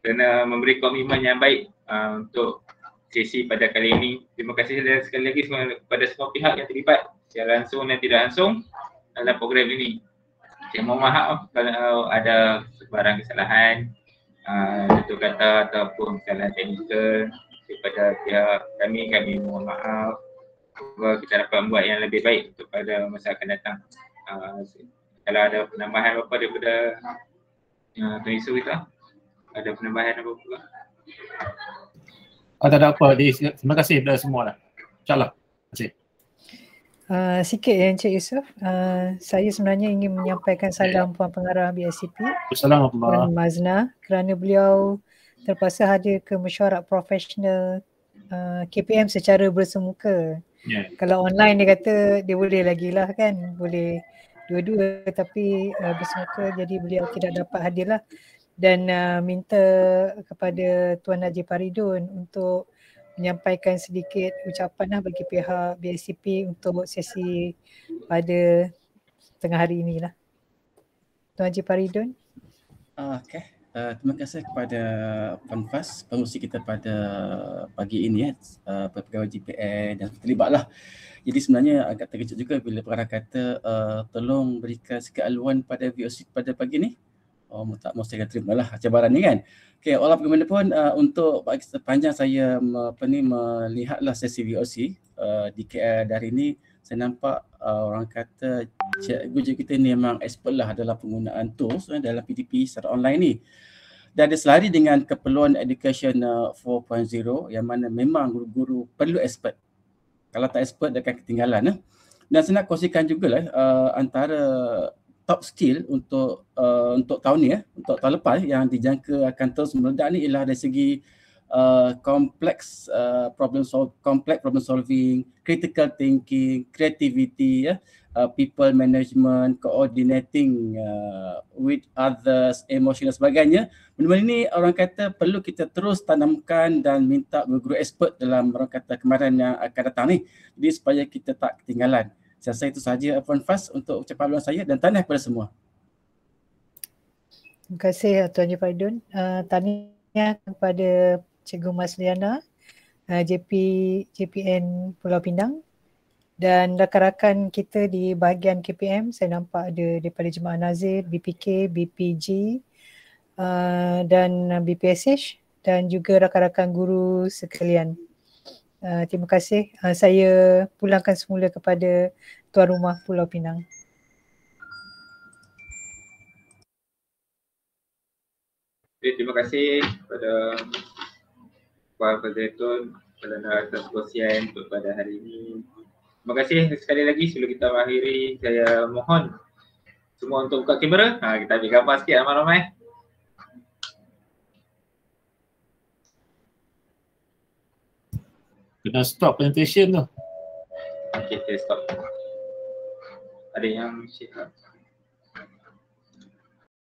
kerana memberi komitmen yang baik untuk sesi pada kali ini. Terima kasih sekali lagi kepada semua pihak yang terlibat secara langsung dan tidak langsung dalam program ini. Saya mohon maaf kalau ada sebarang kesalahan tutur kata ataupun kesalahan teknikal daripada pihak kami mohon maaf. Semoga kita dapat membuat yang lebih baik untuk pada masa akan datang. Kalau ada penambahan apa daripada Tuan Yusof kita? Ada penambahan apa pula? Tak ada apa. Terima kasih kepada semua lah. InsyaAllah. Terima kasih. Sikit ya Encik Yusof. Saya sebenarnya ingin menyampaikan salam Puan Pengarah BSCP Puan Mazna kerana beliau terpaksa hadir ke mesyuarat profesional KPM secara bersemuka. Kalau online dia kata dia boleh lagi lah kan, boleh dua-dua tapi bersemuka, jadi beliau tidak dapat hadir lah. Dan minta kepada Tuan Najib Faridun untuk menyampaikan sedikit ucapan lah bagi pihak BSCP untuk sesi pada tengah hari inilah. Tuan Najib Faridun. Okey. Terima kasih kepada Puan Fas, pengurusi kita pada pagi ini pegawai GPN dan terlibatlah. Jadi sebenarnya agak terkejut juga bila pengarah kata tolong berikan sikit aluan pada VOC pada pagi ni. Tak mesti saya terimalah cabaran ni kan. Okey, walaupun bagaimanapun untuk sepanjang saya melihatlah sesi VOC di KL dari ini, saya nampak orang kata cikgu kita ni memang expert lah dalam penggunaan tools dalam PDP secara online ni. Dan dia selari dengan keperluan education 4.0 yang mana memang guru-guru perlu expert. Kalau tak expert dia akan ketinggalan. Dan saya nak kongsikan jugalah antara top skill untuk tahun ni untuk tahun lepas yang dijangka akan terus meledak ni ialah dari segi complex problem solving, critical thinking, creativity, people management, coordinating with others, emotional sebagainya. Benda-benda ni orang kata perlu kita terus tanamkan dan minta guru expert dalam orang kata kemahiran yang akan datang ni. Jadi supaya kita tak ketinggalan. Saya rasa itu sahaja Puan Fas untuk ucapan aluan saya dan tahniah kepada semua. Terima kasih Tuan Najib Faridun. Tahniah kepada Cikgu Masliana, JPN Pulau Pinang dan rakan-rakan kita di bahagian KPM. Saya nampak ada daripada Jemaah Nazir, BPK, BPG dan BPSH dan juga rakan-rakan guru sekalian. Terima kasih. Saya pulangkan semula kepada Tuan Rumah Pulau Pinang. Terima kasih kepada Puan Zaitun kerana atas perkongsian untuk pada hari ini. Terima kasih sekali lagi sebelum kita mengakhiri, saya mohon semua untuk buka kamera. Kita ambil gambar sikit ramai-ramai. Kena stop presentation tu. Okay, stop. Ada yang share.